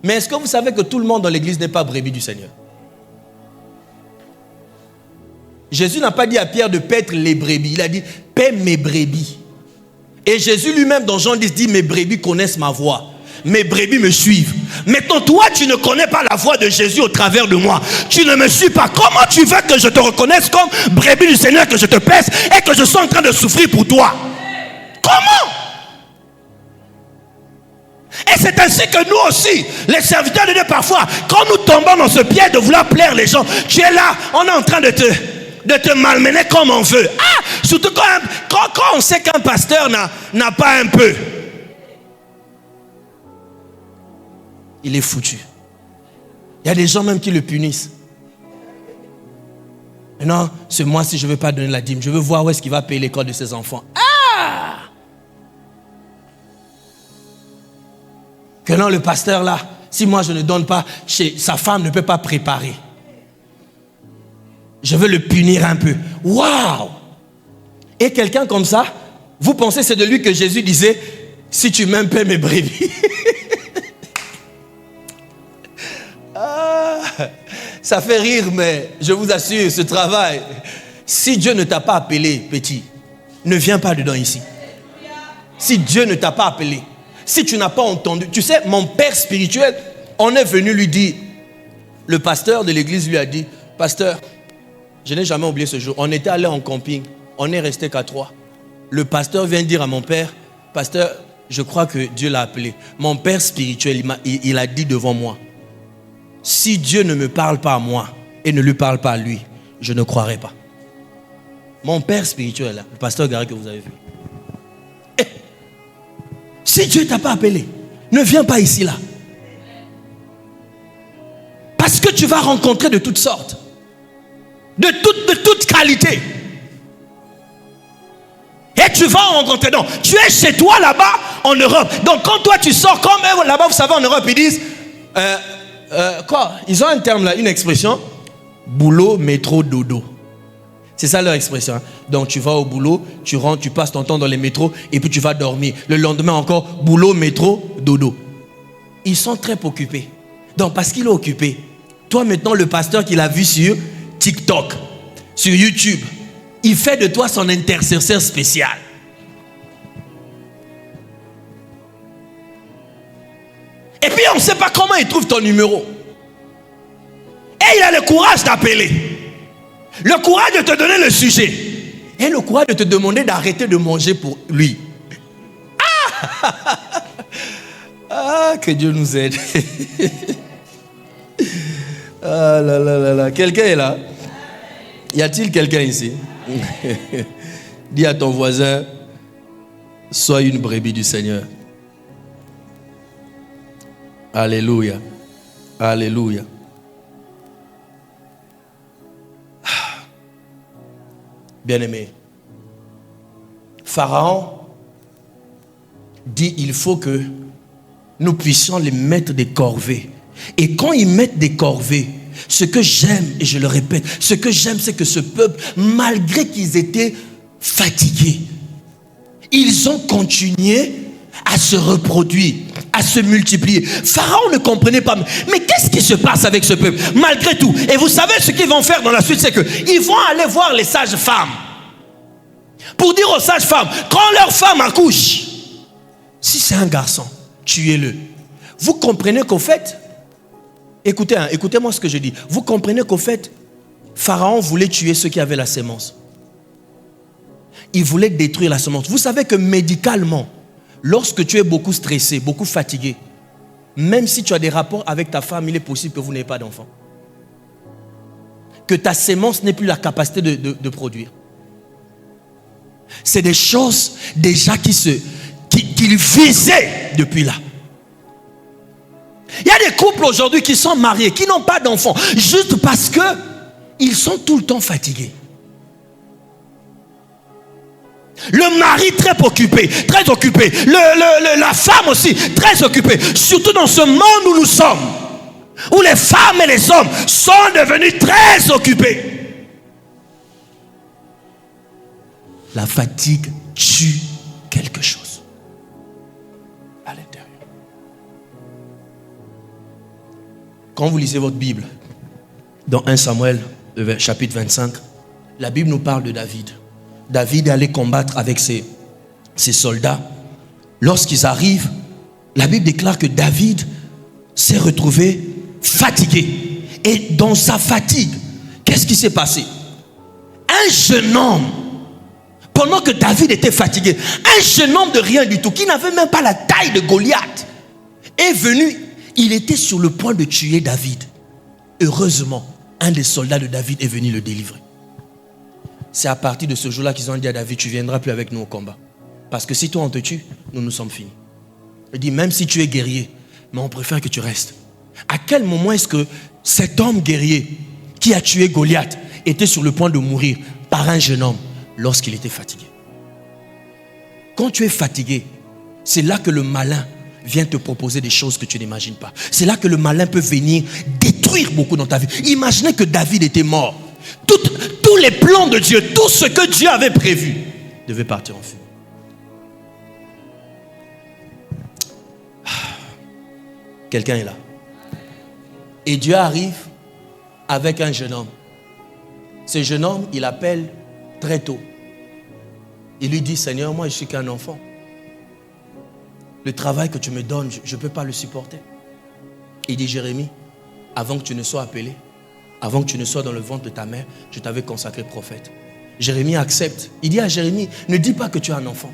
S1: Mais est-ce que vous savez que tout le monde dans l'église n'est pas brebis du Seigneur? Jésus n'a pas dit à Pierre de paître les brebis. Il a dit, paie mes brebis. Et Jésus lui-même dans Jean 10 dit, mes brebis connaissent ma voix. Mes brebis me suivent. Maintenant, toi, tu ne connais pas la voix de Jésus au travers de moi. Tu ne me suis pas. Comment tu veux que je te reconnaisse comme brebis du Seigneur, que je te pèse et que je sois en train de souffrir pour toi? Comment? Et c'est ainsi que nous aussi, les serviteurs de Dieu, parfois, quand nous tombons dans ce piège de vouloir plaire les gens, tu es là, on est en train de te malmener comme on veut. Ah, surtout quand on sait qu'un pasteur n'a pas un peu. Il est foutu. Il y a des gens même qui le punissent. Maintenant, ce mois-ci, je ne veux pas donner la dîme. Je veux voir où est-ce qu'il va payer l'école de ses enfants. Ah! Que non, le pasteur là, si moi je ne donne pas, sa femme ne peut pas préparer. Je veux le punir un peu. Waouh! Et quelqu'un comme ça, vous pensez c'est de lui que Jésus disait, si tu m'aimes, paie mes brebis. Ah, ça fait rire, mais je vous assure, ce travail, si Dieu ne t'a pas appelé, petit, ne viens pas dedans ici. Si Dieu ne t'a pas appelé, si tu n'as pas entendu, tu sais, mon père spirituel, on est venu lui dire, le pasteur de l'église lui a dit, pasteur, je n'ai jamais oublié ce jour, on était allé en camping, on est resté qu'à 3. Le pasteur vient dire à mon père, pasteur, je crois que Dieu l'a appelé. Mon père spirituel, il a dit devant moi, si Dieu ne me parle pas à moi et ne lui parle pas à lui, je ne croirai pas. Mon père spirituel, le pasteur Gary que vous avez vu. Si Dieu ne t'a pas appelé, ne viens pas ici là. Parce que tu vas rencontrer de toutes sortes. De toute qualité. Et tu vas rencontrer. Donc, tu es chez toi là-bas en Europe. Donc, quand toi tu sors, comme là-bas, vous savez, en Europe, ils disent, quoi? Ils ont un terme là, une expression, boulot, métro, dodo. C'est ça leur expression. Hein? Donc tu vas au boulot, tu rentres, tu passes ton temps dans les métros et puis tu vas dormir. Le lendemain encore, boulot, métro, dodo. Ils sont très occupés. Donc parce qu'il est occupé, toi maintenant le pasteur qu'il a vu sur TikTok, sur YouTube, il fait de toi son intercesseur spécial. Et puis on ne sait pas comment il trouve ton numéro. Et il a le courage d'appeler. Le courage de te donner le sujet. Et le courage de te demander d'arrêter de manger pour lui. Ah, que Dieu nous aide. Ah là là là là. Quelqu'un est là? Y a-t-il quelqu'un ici? Dis à ton voisin, sois une brebis du Seigneur. Alléluia. Alléluia. Bien-aimé, Pharaon dit il faut que nous puissions les mettre des corvées. Et quand ils mettent des corvées, ce que j'aime, et je le répète, ce que j'aime, c'est que ce peuple, malgré qu'ils étaient fatigués, ils ont continué à se reproduire, à se multiplier. Pharaon ne comprenait pas, mais qu'est-ce qui se passe avec ce peuple malgré tout? Et vous savez ce qu'ils vont faire dans la suite, c'est qu'ils vont aller voir les sages-femmes pour dire aux sages-femmes, quand leur femme accouche, si c'est un garçon, tuez-le. Vous comprenez qu'au fait, écoutez-moi ce que je dis. Vous comprenez qu'au fait, Pharaon voulait tuer ceux qui avaient la sémence. Il voulait détruire la semence. Vous savez que médicalement, lorsque tu es beaucoup stressé, beaucoup fatigué, même si tu as des rapports avec ta femme, il est possible que vous n'ayez pas d'enfant. Que ta sémence n'ait plus la capacité de produire. C'est des choses déjà qu'il visait depuis là. Il y a des couples aujourd'hui qui sont mariés, qui n'ont pas d'enfants, juste parce qu'ils sont tout le temps fatigués. Le mari très occupé, la femme aussi très occupée, surtout dans ce monde où nous sommes, où les femmes et les hommes sont devenus très occupés. La fatigue tue quelque chose à l'intérieur. Quand vous lisez votre Bible, dans 1 Samuel, chapitre 25, la Bible nous parle de David. David est allé combattre avec ses soldats. Lorsqu'ils arrivent, la Bible déclare que David s'est retrouvé fatigué. Et dans sa fatigue, qu'est-ce qui s'est passé? Un jeune homme, pendant que David était fatigué, un jeune homme de rien du tout, qui n'avait même pas la taille de Goliath, est venu. Il était sur le point de tuer David. Heureusement, un des soldats de David est venu le délivrer. C'est à partir de ce jour-là qu'ils ont dit à David, tu ne viendras plus avec nous au combat. Parce que si toi on te tue, nous sommes finis. Il dit, même si tu es guerrier, mais on préfère que tu restes. À quel moment est-ce que cet homme guerrier qui a tué Goliath était sur le point de mourir par un jeune homme lorsqu'il était fatigué? Quand tu es fatigué, c'est là que le malin vient te proposer des choses que tu n'imagines pas. C'est là que le malin peut venir détruire beaucoup dans ta vie. Imaginez que David était mort. Tous les plans de Dieu, tout ce que Dieu avait prévu devait partir en fumée. Quelqu'un est là. Et Dieu arrive avec un jeune homme. Ce jeune homme, il appelle très tôt. Il lui dit, Seigneur, moi je suis qu'un enfant. Le travail que tu me donnes, je ne peux pas le supporter. Il dit, Jérémie, avant que tu ne sois appelé, avant que tu ne sois dans le ventre de ta mère, je t'avais consacré prophète. Jérémie accepte. Il dit à Jérémie, ne dis pas que tu es un enfant.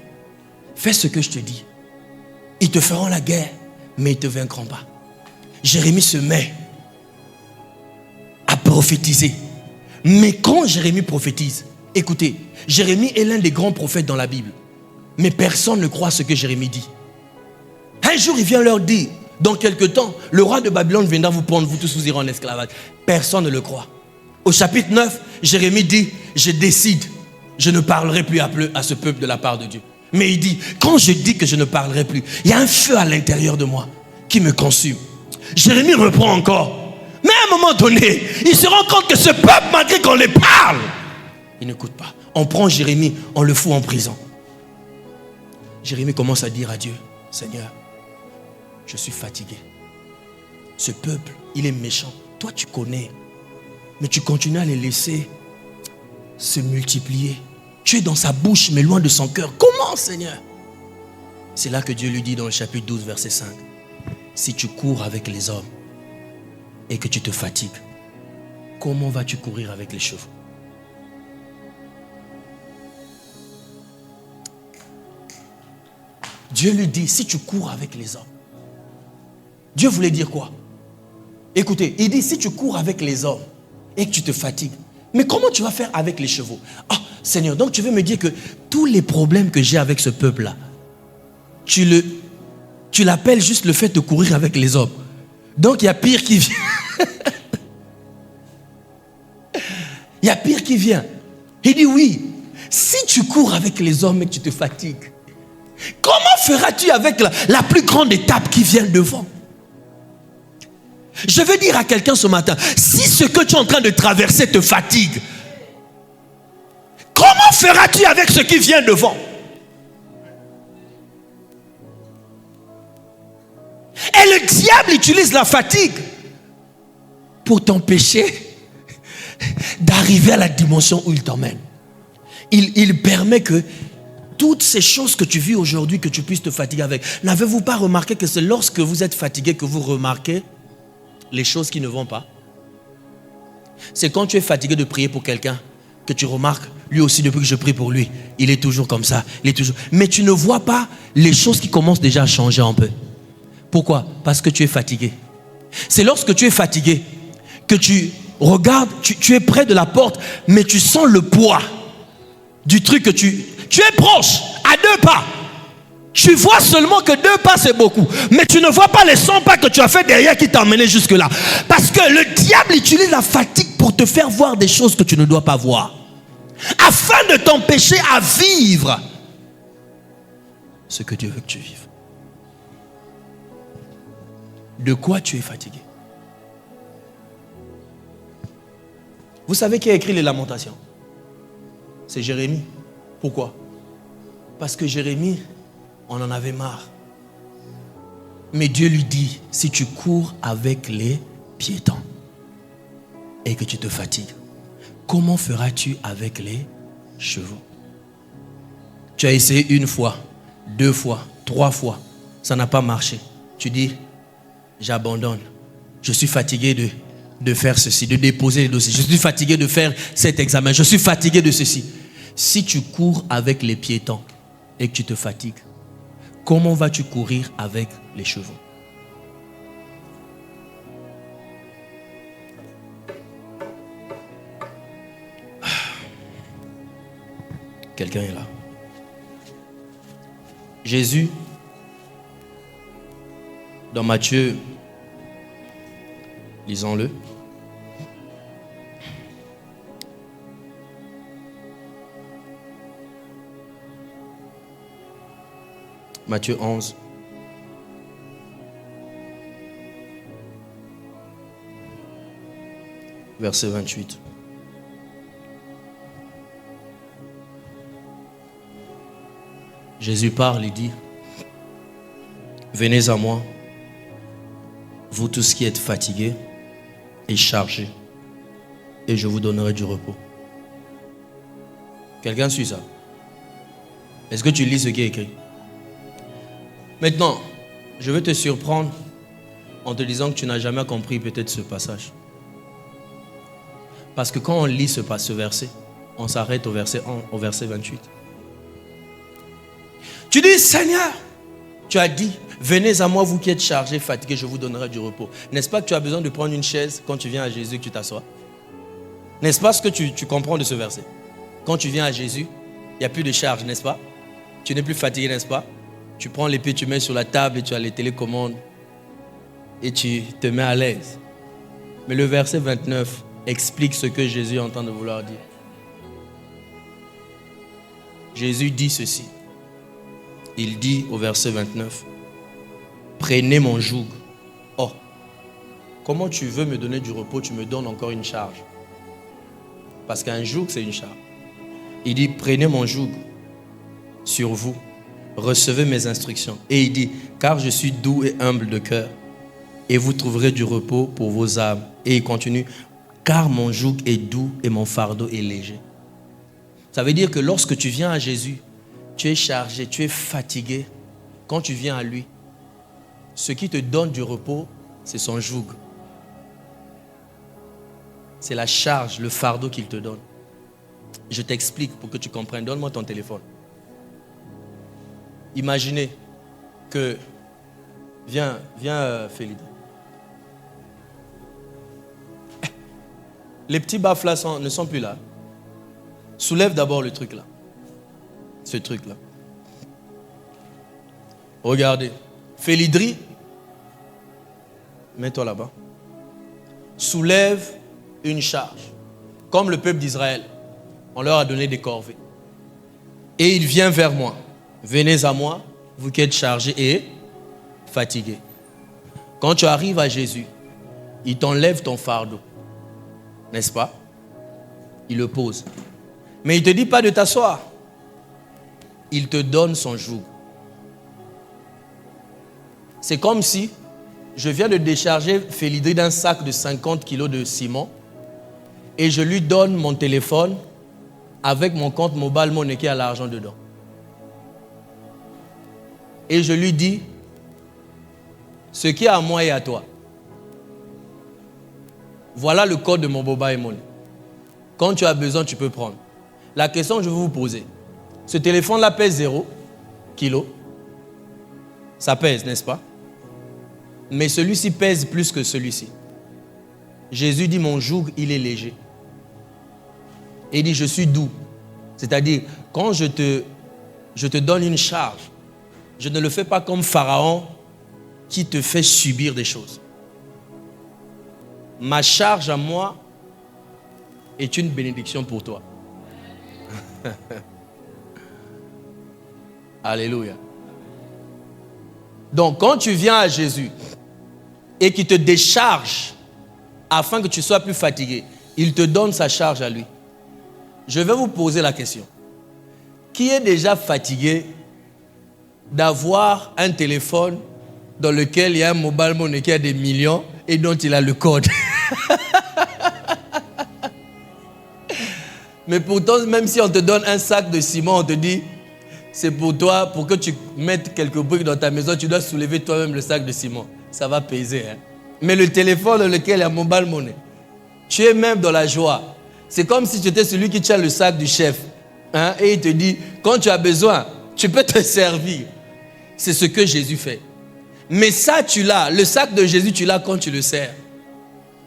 S1: Fais ce que je te dis. Ils te feront la guerre, mais ils ne te vaincront pas. Jérémie se met à prophétiser. Mais quand Jérémie prophétise, écoutez, Jérémie est l'un des grands prophètes dans la Bible. Mais personne ne croit ce que Jérémie dit. Un jour, il vient leur dire, dans quelque temps, le roi de Babylone viendra vous prendre, vous tous vous irez en esclavage. Personne ne le croit. Au chapitre 9, Jérémie dit, je décide, je ne parlerai plus à ce peuple de la part de Dieu. Mais il dit, quand je dis que je ne parlerai plus, il y a un feu à l'intérieur de moi qui me consume. Jérémie reprend encore. Mais à un moment donné, il se rend compte que ce peuple, malgré qu'on les parle, il n'écoute pas. On prend Jérémie, on le fout en prison. Jérémie commence à dire à Dieu, Seigneur, je suis fatigué. Ce peuple, il est méchant. Toi, tu connais. Mais tu continues à les laisser se multiplier. Tu es dans sa bouche, mais loin de son cœur. Comment, Seigneur? C'est là que Dieu lui dit dans le chapitre 12, verset 5. Si tu cours avec les hommes et que tu te fatigues, comment vas-tu courir avec les chevaux? Dieu lui dit, si tu cours avec les hommes. Dieu voulait dire quoi? Écoutez, il dit, si tu cours avec les hommes et que tu te fatigues, mais comment tu vas faire avec les chevaux? Ah, Seigneur, donc tu veux me dire que tous les problèmes que j'ai avec ce peuple-là, tu l'appelles juste le fait de courir avec les hommes. Donc il y a pire qui vient. Il y a pire qui vient. Il dit oui, si tu cours avec les hommes et que tu te fatigues, comment feras-tu avec la plus grande étape qui vient devant? Je veux dire à quelqu'un ce matin, si ce que tu es en train de traverser te fatigue, comment feras-tu avec ce qui vient devant? Et le diable utilise la fatigue pour t'empêcher d'arriver à la dimension où il t'emmène. Il permet que toutes ces choses que tu vis aujourd'hui, que tu puisses te fatiguer avec. N'avez-vous pas remarqué que c'est lorsque vous êtes fatigué que vous remarquez les choses qui ne vont pas? C'est quand tu es fatigué de prier pour quelqu'un que tu remarques, lui aussi, depuis que je prie pour lui, il est toujours comme ça. Mais tu ne vois pas les choses qui commencent déjà à changer un peu. Pourquoi? Parce que tu es fatigué. C'est lorsque tu es fatigué que tu regardes, tu es près de la porte, mais tu sens le poids du truc que tu es proche, à 2 pas. Tu vois seulement que 2 pas c'est beaucoup, mais tu ne vois pas les 100 pas que tu as fait derrière qui t'a emmené jusque là. Parce que le diable utilise la fatigue pour te faire voir des choses que tu ne dois pas voir, afin de t'empêcher à vivre ce que Dieu veut que tu vives. De quoi tu es fatigué? Vous savez qui a écrit les Lamentations? C'est Jérémie. Pourquoi? Parce que Jérémie, on en avait marre. Mais Dieu lui dit, si tu cours avec les piétons et que tu te fatigues, comment feras-tu avec les chevaux? Tu as essayé 1 fois, 2 fois, 3 fois, ça n'a pas marché. Tu dis, j'abandonne. Je suis fatigué de faire ceci, de déposer les dossiers. Je suis fatigué de faire cet examen. Je suis fatigué de ceci. Si tu cours avec les piétons et que tu te fatigues, comment vas-tu courir avec les chevaux? Quelqu'un est là. Jésus, dans Matthieu, lisons-le. Matthieu 11. Verset 28. Jésus parle et dit, venez à moi, vous tous qui êtes fatigués et chargés, et je vous donnerai du repos. Quelqu'un suit ça? Est-ce que tu lis ce qui est écrit? Maintenant, je vais te surprendre en te disant que tu n'as jamais compris peut-être ce passage. Parce que quand on lit ce verset, on s'arrête au verset 28. Tu dis, Seigneur, tu as dit, venez à moi vous qui êtes chargés, fatigués, je vous donnerai du repos. N'est-ce pas que tu as besoin de prendre une chaise quand tu viens à Jésus que tu t'assois? N'est-ce pas ce que tu comprends de ce verset? Quand tu viens à Jésus, il n'y a plus de charge, n'est-ce pas? Tu n'es plus fatigué, n'est-ce pas? Tu prends l'épée, tu mets sur la table et tu as les télécommandes et tu te mets à l'aise. Mais le verset 29 explique ce que Jésus est en train de vouloir dire. Jésus dit ceci. Il dit au verset 29, prenez mon joug. Oh, comment tu veux me donner du repos, tu me donnes encore une charge. Parce qu'un joug, c'est une charge. Il dit, prenez mon joug sur vous, recevez mes instructions. Et il dit, car je suis doux et humble de cœur, et vous trouverez du repos pour vos âmes. Et il continue, car mon joug est doux et mon fardeau est léger. Ça veut dire que lorsque tu viens à Jésus, tu es chargé, tu es fatigué. Quand tu viens à lui, ce qui te donne du repos, c'est son joug. C'est la charge, le fardeau qu'il te donne. Je t'explique pour que tu comprennes. Donne-moi ton téléphone. Imaginez que... Viens, Félix. Les petits baffes là ne sont plus là. Soulève d'abord le truc là. Ce truc là. Regardez. Félidri. Mets-toi là-bas. Soulève une charge. Comme le peuple d'Israël. On leur a donné des corvées. Et il vient vers moi. Venez à moi, vous qui êtes chargés et fatigués. Quand tu arrives à Jésus, il t'enlève ton fardeau. N'est-ce pas? Il le pose. Mais il ne te dit pas de t'asseoir. Il te donne son joug. C'est comme si je viens de décharger Félidri d'un sac de 50 kilos de ciment et je lui donne mon téléphone avec mon compte mobile money qui a l'argent dedans. et je lui dis, ce qui est à moi est à toi. Voilà le code de mon mobile money. Quand tu as besoin, tu peux prendre. La question que je vais vous poser, ce téléphone-là pèse 0 kg. Ça pèse, n'est-ce pas? Mais celui-ci pèse plus que celui-ci. Jésus dit, mon joug, il est léger. Et il dit, je suis doux. C'est-à-dire, quand je te donne une charge, je ne le fais pas comme Pharaon qui te fait subir des choses. Ma charge à moi est une bénédiction pour toi. Alléluia. Donc, quand tu viens à Jésus et qu'il te décharge afin que tu sois plus fatigué, il te donne sa charge à lui. Je vais vous poser la question. Qui est déjà fatigué d'avoir un téléphone dans lequel il y a un mobile money qui a des millions et dont il a le code? Mais pourtant, même si on te donne un sac de ciment, on te dit, c'est pour toi, pour que tu mettes quelques briques dans ta maison, tu dois soulever toi-même le sac de ciment. Ça va peser. Hein? Mais le téléphone dans lequel il y a mobile money, tu es même dans la joie. C'est comme si tu étais celui qui tient le sac du chef. Hein? Et il te dit, quand tu as besoin, tu peux te servir. C'est ce que Jésus fait. Mais ça, tu l'as. Le sac de Jésus, tu l'as quand tu le sers.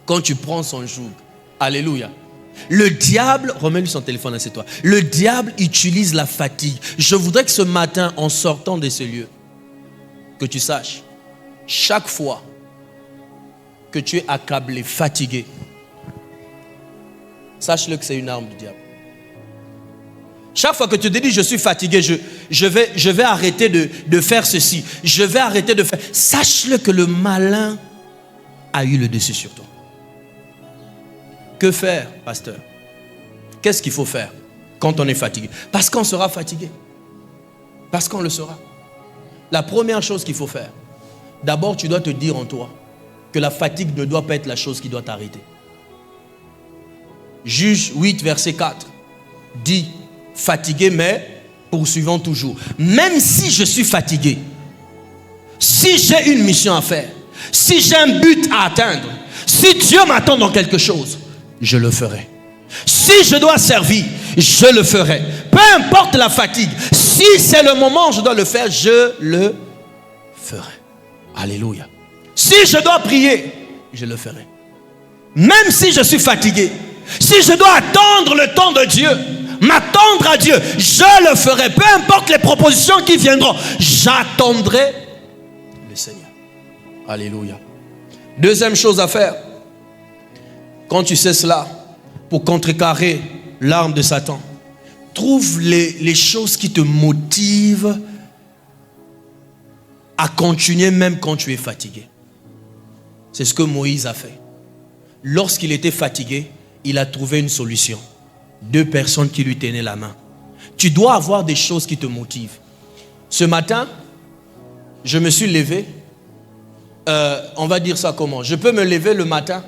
S1: Quand tu prends son joug. Alléluia. Le diable, remets-lui son téléphone, assieds-toi. Le diable utilise la fatigue. Je voudrais que ce matin, en sortant de ce lieu, que tu saches, chaque fois que tu es accablé, fatigué, sache-le que c'est une arme du diable. Chaque fois que tu te dis, je suis fatigué, je vais arrêter de faire ceci, je vais arrêter de faire... Sache-le que le malin a eu le dessus sur toi. Que faire, pasteur? Qu'est-ce qu'il faut faire quand on est fatigué? Parce qu'on sera fatigué. Parce qu'on le sera. La première chose qu'il faut faire, d'abord tu dois te dire en toi que la fatigue ne doit pas être la chose qui doit t'arrêter. Juge 8, verset 4 dit, fatigué mais poursuivons toujours. Même si je suis fatigué, si j'ai une mission à faire, si j'ai un but à atteindre, si Dieu m'attend dans quelque chose, je le ferai. Si je dois servir, je le ferai. Peu importe la fatigue, si c'est le moment où je dois le faire, je le ferai. Alléluia. Si je dois prier, je le ferai. Même si je suis fatigué, si je dois attendre le temps de Dieu, m'attendre à Dieu, je le ferai. Peu importe les propositions qui viendront, j'attendrai le Seigneur. Alléluia. Deuxième chose à faire, quand tu sais cela, pour contrecarrer l'arme de Satan, trouve les choses qui te motivent à continuer même quand tu es fatigué. C'est ce que Moïse a fait. Lorsqu'il était fatigué, il a trouvé une solution. 2 personnes qui lui tenaient la main. Tu dois avoir des choses qui te motivent. Ce matin, je me suis levé. On va dire ça comment? Je peux me lever le matin,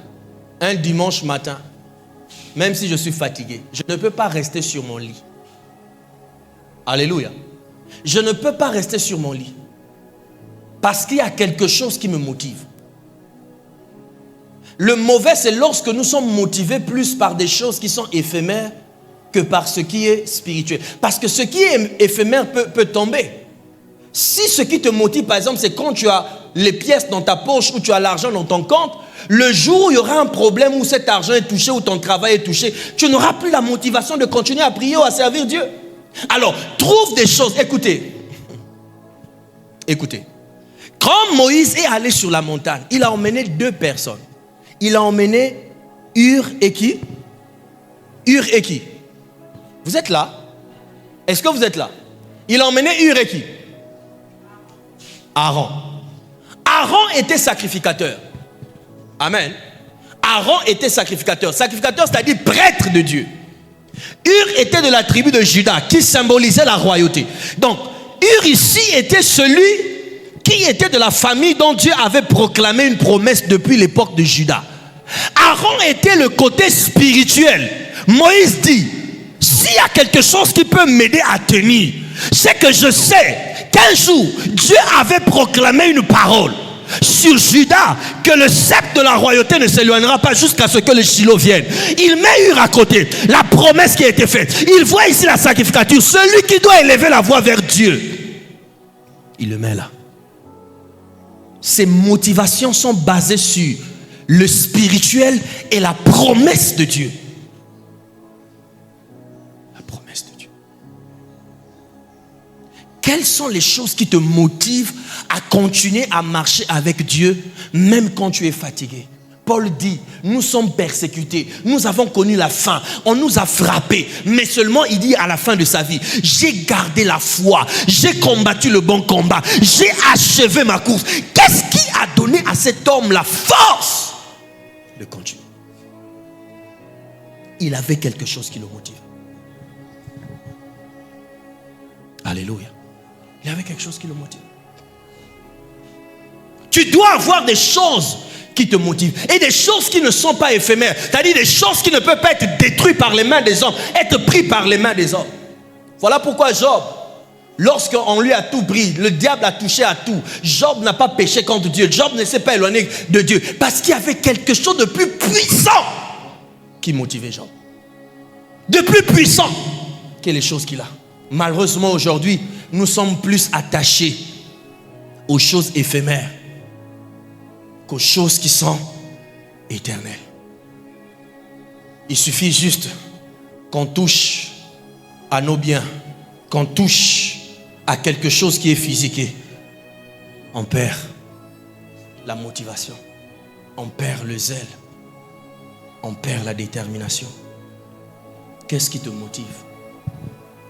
S1: un dimanche matin, même si je suis fatigué. Je ne peux pas rester sur mon lit. Alléluia. Je ne peux pas rester sur mon lit. Parce qu'il y a quelque chose qui me motive. Le mauvais, c'est lorsque nous sommes motivés plus par des choses qui sont éphémères que par ce qui est spirituel. Parce que ce qui est éphémère peut tomber. Si ce qui te motive, par exemple, c'est quand tu as les pièces dans ta poche ou tu as l'argent dans ton compte, le jour où il y aura un problème où cet argent est touché, où ton travail est touché, tu n'auras plus la motivation de continuer à prier ou à servir Dieu. Alors, trouve des choses. Écoutez. Quand Moïse est allé sur la montagne, il a emmené 2 personnes. Il a emmené Hur et qui? Hur et qui? Vous êtes là? Est-ce que vous êtes là? Il a emmené Hur et qui? Aaron. Aaron était sacrificateur. Amen. Aaron était sacrificateur. Sacrificateur, c'est-à-dire prêtre de Dieu. Hur était de la tribu de Juda, qui symbolisait la royauté. Donc, Hur ici était celui qui était de la famille dont Dieu avait proclamé une promesse depuis l'époque de Juda. Aaron était le côté spirituel. Moïse dit, s'il y a quelque chose qui peut m'aider à tenir, C'est que je sais qu'un jour, Dieu avait proclamé une parole sur Judas, que le sceptre de la royauté ne s'éloignera pas jusqu'à ce que le Shiloh vienne. Il met Ur à côté, la promesse qui a été faite. Il voit ici la sacrificature, celui qui doit élever la voix vers Dieu. Il le met là. Ses motivations sont basées sur le spirituel et la promesse de Dieu. La promesse de Dieu. Quelles sont les choses qui te motivent à continuer à marcher avec Dieu, même quand tu es fatigué? Paul dit, nous sommes persécutés, nous avons connu la faim, on nous a frappés, mais seulement il dit à la fin de sa vie, j'ai gardé la foi, j'ai combattu le bon combat, j'ai achevé ma course. Qu'est-ce qui a donné à cet homme la force de continuer? Il avait quelque chose qui le motive. Alléluia. Il avait quelque chose qui le motive. Tu dois avoir des choses qui te motivent et des choses qui ne sont pas éphémères, c'est-à-dire des choses qui ne peuvent pas être détruites par les mains des hommes, être prises par les mains des hommes. Voilà pourquoi Job, lorsqu'on lui a tout pris, le diable a touché à tout, Job n'a pas péché contre Dieu, Job ne s'est pas éloigné de Dieu, parce qu'il y avait quelque chose de plus puissant qui motivait Job, de plus puissant que les choses qu'il a. Malheureusement aujourd'hui, nous sommes plus attachés aux choses éphémères qu'aux choses qui sont éternelles. Il suffit juste qu'on touche à nos biens, qu'on touche à quelque chose qui est physique, on perd la motivation, on perd le zèle, on perd la détermination. Qu'est-ce qui te motive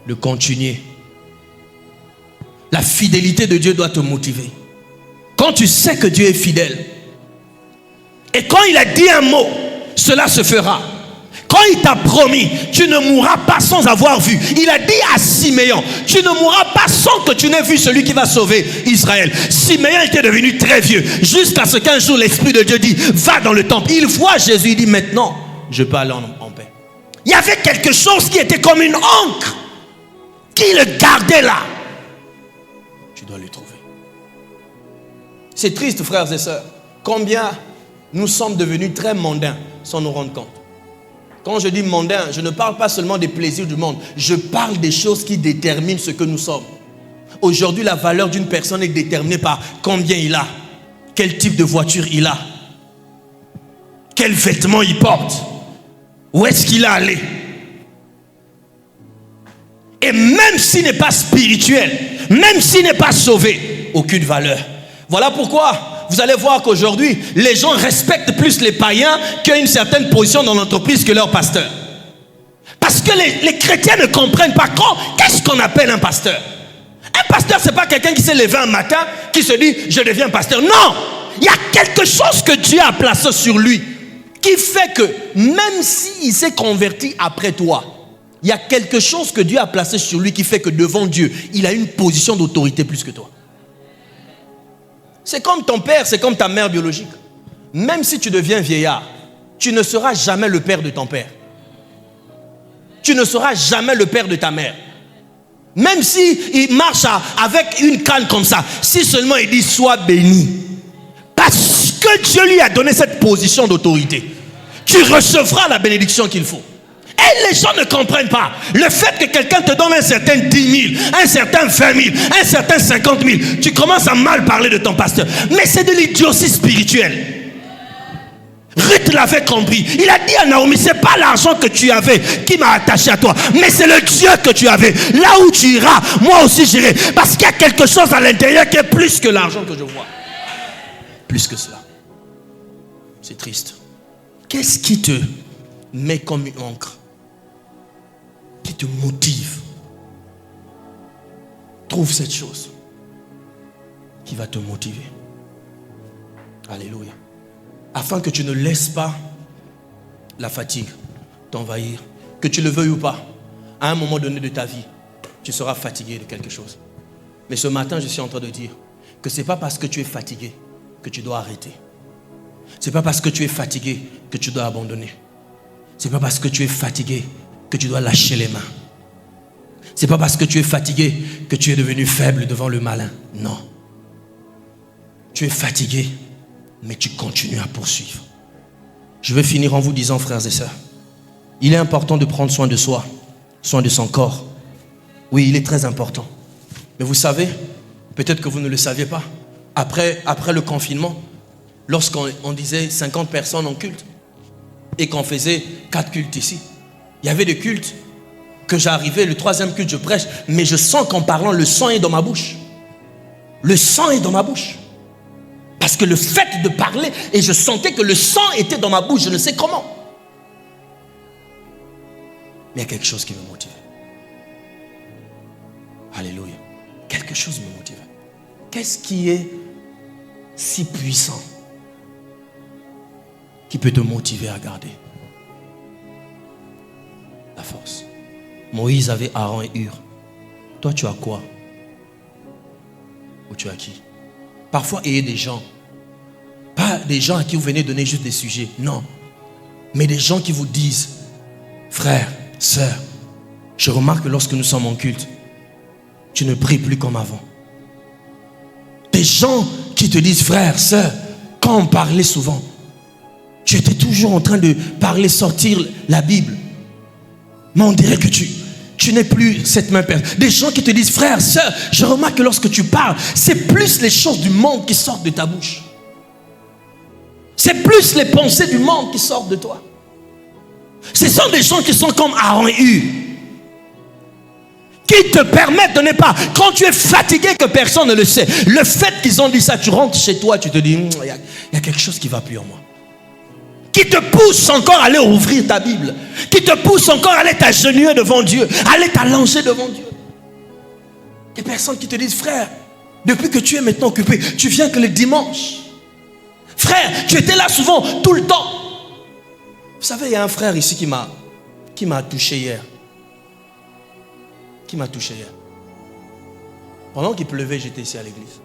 S1: de continuer? La fidélité de Dieu doit te motiver. Quand tu sais que Dieu est fidèle, et quand il a dit un mot, cela se fera. Quand il t'a promis, tu ne mourras pas sans avoir vu. Il a dit à Siméon, tu ne mourras pas sans que tu n'aies vu celui qui va sauver Israël. Siméon était devenu très vieux, jusqu'à ce qu'un jour l'Esprit de Dieu dit, va dans le temple. Il voit Jésus, il dit, maintenant, je peux aller en paix. Il y avait quelque chose qui était comme une encre, qui le gardait là. Tu dois le trouver. C'est triste, frères et sœurs, combien nous sommes devenus très mondains sans nous rendre compte. Quand je dis mondain, je ne parle pas seulement des plaisirs du monde, je parle des choses qui déterminent ce que nous sommes. Aujourd'hui, la valeur d'une personne est déterminée par combien il a, quel type de voiture il a, quels vêtements il porte, où est-ce qu'il est allé. Et même s'il n'est pas spirituel, même s'il n'est pas sauvé, aucune valeur. Voilà pourquoi vous allez voir qu'aujourd'hui, les gens respectent plus les païens qui ont une certaine position dans l'entreprise que leur pasteur. Parce que les chrétiens ne comprennent pas qu'est-ce qu'on appelle un pasteur. Un pasteur, ce n'est pas quelqu'un qui s'est levé un matin, qui se dit, je deviens pasteur. Non, il y a quelque chose que Dieu a placé sur lui, qui fait que même s'il s'est converti après toi, il y a quelque chose que Dieu a placé sur lui qui fait que devant Dieu, il a une position d'autorité plus que toi. C'est comme ton père, c'est comme ta mère biologique. Même si tu deviens vieillard, tu ne seras jamais le père de ton père. Tu ne seras jamais le père de ta mère. Même s'il marche avec une canne comme ça, si seulement il dit sois béni. Parce que Dieu lui a donné cette position d'autorité, tu recevras la bénédiction qu'il faut. Et les gens ne comprennent pas. Le fait que quelqu'un te donne un certain 10 000, un certain 20 000, un certain 50 000, tu commences à mal parler de ton pasteur. Mais c'est de l'idiotie spirituelle. Ruth l'avait compris. Il a dit à Naomi, c'est pas l'argent que tu avais qui m'a attaché à toi, mais c'est le Dieu que tu avais. Là où tu iras, moi aussi j'irai. Parce qu'il y a quelque chose à l'intérieur qui est plus que l'argent que je vois. Plus que cela. C'est triste. Qu'est-ce qui te met comme une encre, qui te motive? Trouve cette chose qui va te motiver. Alléluia. Afin que tu ne laisses pas la fatigue t'envahir. Que tu le veuilles ou pas, à un moment donné de ta vie, tu seras fatigué de quelque chose. Mais ce matin, je suis en train de dire que ce n'est pas parce que tu es fatigué que tu dois arrêter. Ce n'est pas parce que tu es fatigué que tu dois abandonner. Ce n'est pas parce que tu es fatigué que tu dois lâcher les mains. C'est pas parce que tu es fatigué que tu es devenu faible devant le malin. Non. Tu es fatigué, mais tu continues à poursuivre. Je vais finir en vous disant, frères et sœurs, il est important de prendre soin de soi, soin de son corps. Oui, il est très important. Mais vous savez, peut-être que vous ne le saviez pas, après le confinement, lorsqu'on disait 50 personnes en culte et qu'on faisait 4 cultes ici, il y avait des cultes que j'arrivais, le 3e culte je prêche, mais je sens qu'en parlant, le sang est dans ma bouche. Le sang est dans ma bouche. Parce que le fait de parler, et je sentais que le sang était dans ma bouche, je ne sais comment. Mais il y a quelque chose qui me motivait. Alléluia. Quelque chose me motivait. Qu'est-ce qui est si puissant qui peut te motiver à garder la force? Moïse avait Aaron et Hur. Toi, tu as quoi? Ou tu as qui? Parfois, ayez des gens. Pas des gens à qui vous venez donner juste des sujets. Non. Mais des gens qui vous disent, frère, sœur, je remarque que lorsque nous sommes en culte, tu ne pries plus comme avant. Des gens qui te disent, frère, sœur, quand on parlait souvent, tu étais toujours en train de parler, sortir la Bible. Mais on dirait que tu n'es plus cette même personne. Des gens qui te disent, frère, sœur, je remarque que lorsque tu parles, c'est plus les choses du monde qui sortent de ta bouche. C'est plus les pensées du monde qui sortent de toi. Ce sont des gens qui sont comme Aaron et Hur, qui te permettent de ne pas, quand tu es fatigué que personne ne le sait, le fait qu'ils ont dit ça, tu rentres chez toi, tu te dis, il y a quelque chose qui ne va plus en moi. Qui te pousse encore à aller ouvrir ta Bible, qui te pousse encore à aller t'agenouiller devant Dieu, à aller t'allonger devant Dieu. Des personnes qui te disent, frère, depuis que tu es maintenant occupé, tu viens que le dimanche. Frère, tu étais là souvent, tout le temps. Vous savez, il y a un frère ici qui m'a touché hier. Qui m'a touché hier. Pendant qu'il pleuvait, j'étais ici à l'église.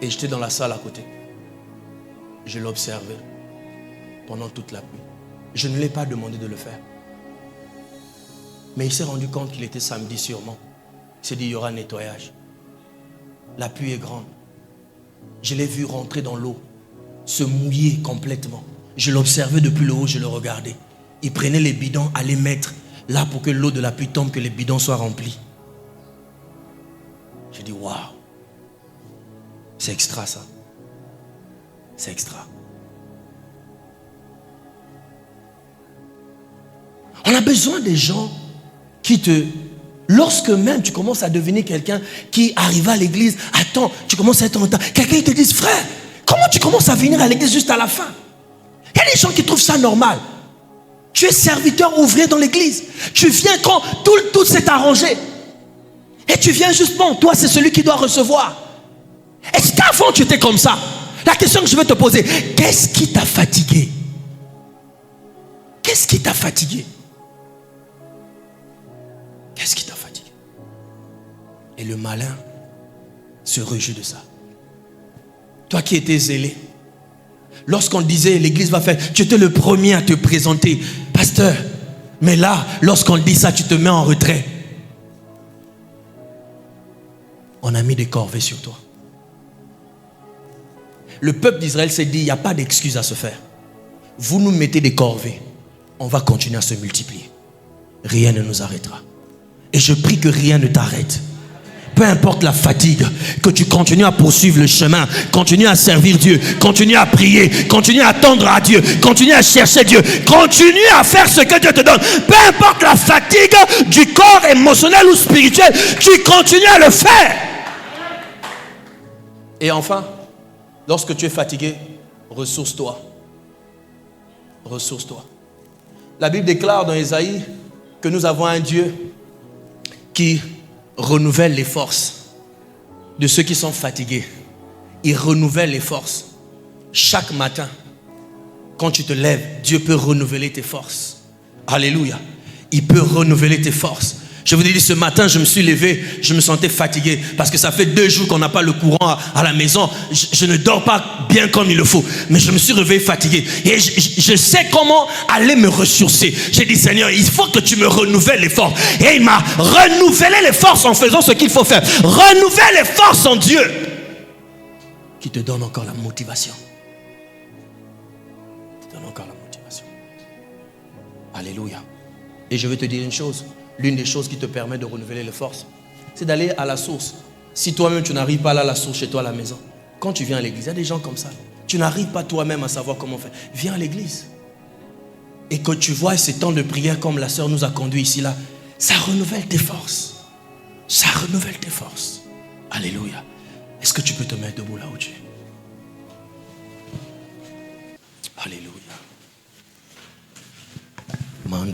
S1: Et j'étais dans la salle à côté. Je l'observais pendant toute la pluie. Je ne l'ai pas demandé de le faire. Mais il s'est rendu compte qu'il était samedi sûrement. Il s'est dit, il y aura nettoyage. La pluie est grande. Je l'ai vu rentrer dans l'eau, se mouiller complètement. Je l'observais depuis le haut, je le regardais. Il prenait les bidons à les mettre là pour que l'eau de la pluie tombe, que les bidons soient remplis. J'ai dit, waouh, c'est extra ça. C'est extra. On a besoin des gens qui te... Lorsque même tu commences à devenir quelqu'un qui arrive à l'église, attends, tu commences à être en retard. Quelqu'un te dit, frère, comment tu commences à venir à l'église juste à la fin? Il y a des gens qui trouvent ça normal. Tu es serviteur ouvrier dans l'église. Tu viens quand tout s'est arrangé. Et tu viens justement, toi c'est celui qui doit recevoir. Est-ce qu'avant tu étais comme ça? La question que je vais te poser, qu'est-ce qui t'a fatigué? Qu'est-ce qui t'a fatigué? Qu'est-ce qui t'a fatigué? Et le malin se réjouit de ça. Toi qui étais zélé, lorsqu'on disait l'église va faire, tu étais le premier à te présenter, pasteur. Mais là, lorsqu'on dit ça, tu te mets en retrait. On a mis des corvées sur toi. Le peuple d'Israël s'est dit, il n'y a pas d'excuse à se faire. Vous nous mettez des corvées, on va continuer à se multiplier. Rien ne nous arrêtera. Et je prie que rien ne t'arrête. Peu importe la fatigue, que tu continues à poursuivre le chemin, continue à servir Dieu, continue à prier, continue à attendre à Dieu, continue à chercher Dieu, continue à faire ce que Dieu te donne. Peu importe la fatigue du corps émotionnel ou spirituel, tu continues à le faire. Et enfin, lorsque tu es fatigué, ressource-toi. Ressource-toi. La Bible déclare dans Ésaïe que nous avons un Dieu qui renouvelle les forces de ceux qui sont fatigués. Il renouvelle les forces. Chaque matin, quand tu te lèves, Dieu peut renouveler tes forces. Alléluia. Il peut renouveler tes forces. Je vous ai dit, ce matin, je me suis levé, je me sentais fatigué parce que ça fait 2 jours qu'on n'a pas le courant à la maison. Je ne dors pas bien comme il le faut, mais je me suis réveillé fatigué. Et je sais comment aller me ressourcer. J'ai dit, Seigneur, il faut que tu me renouvelles les forces. Et il m'a renouvelé les forces en faisant ce qu'il faut faire. Renouvelle les forces en Dieu qui te donne encore la motivation. Qui te donne encore la motivation. Alléluia. Et je vais te dire une chose. L'une des choses qui te permet de renouveler les forces, c'est d'aller à la source. Si toi-même tu n'arrives pas à aller à la source chez toi à la maison, quand tu viens à l'église, il y a des gens comme ça. Tu n'arrives pas toi-même à savoir comment faire. Viens à l'église. Et que tu vois ces temps de prière comme la sœur nous a conduit ici là, ça renouvelle tes forces. Ça renouvelle tes forces. Alléluia. Est-ce que tu peux te mettre debout là où tu es? Alléluia.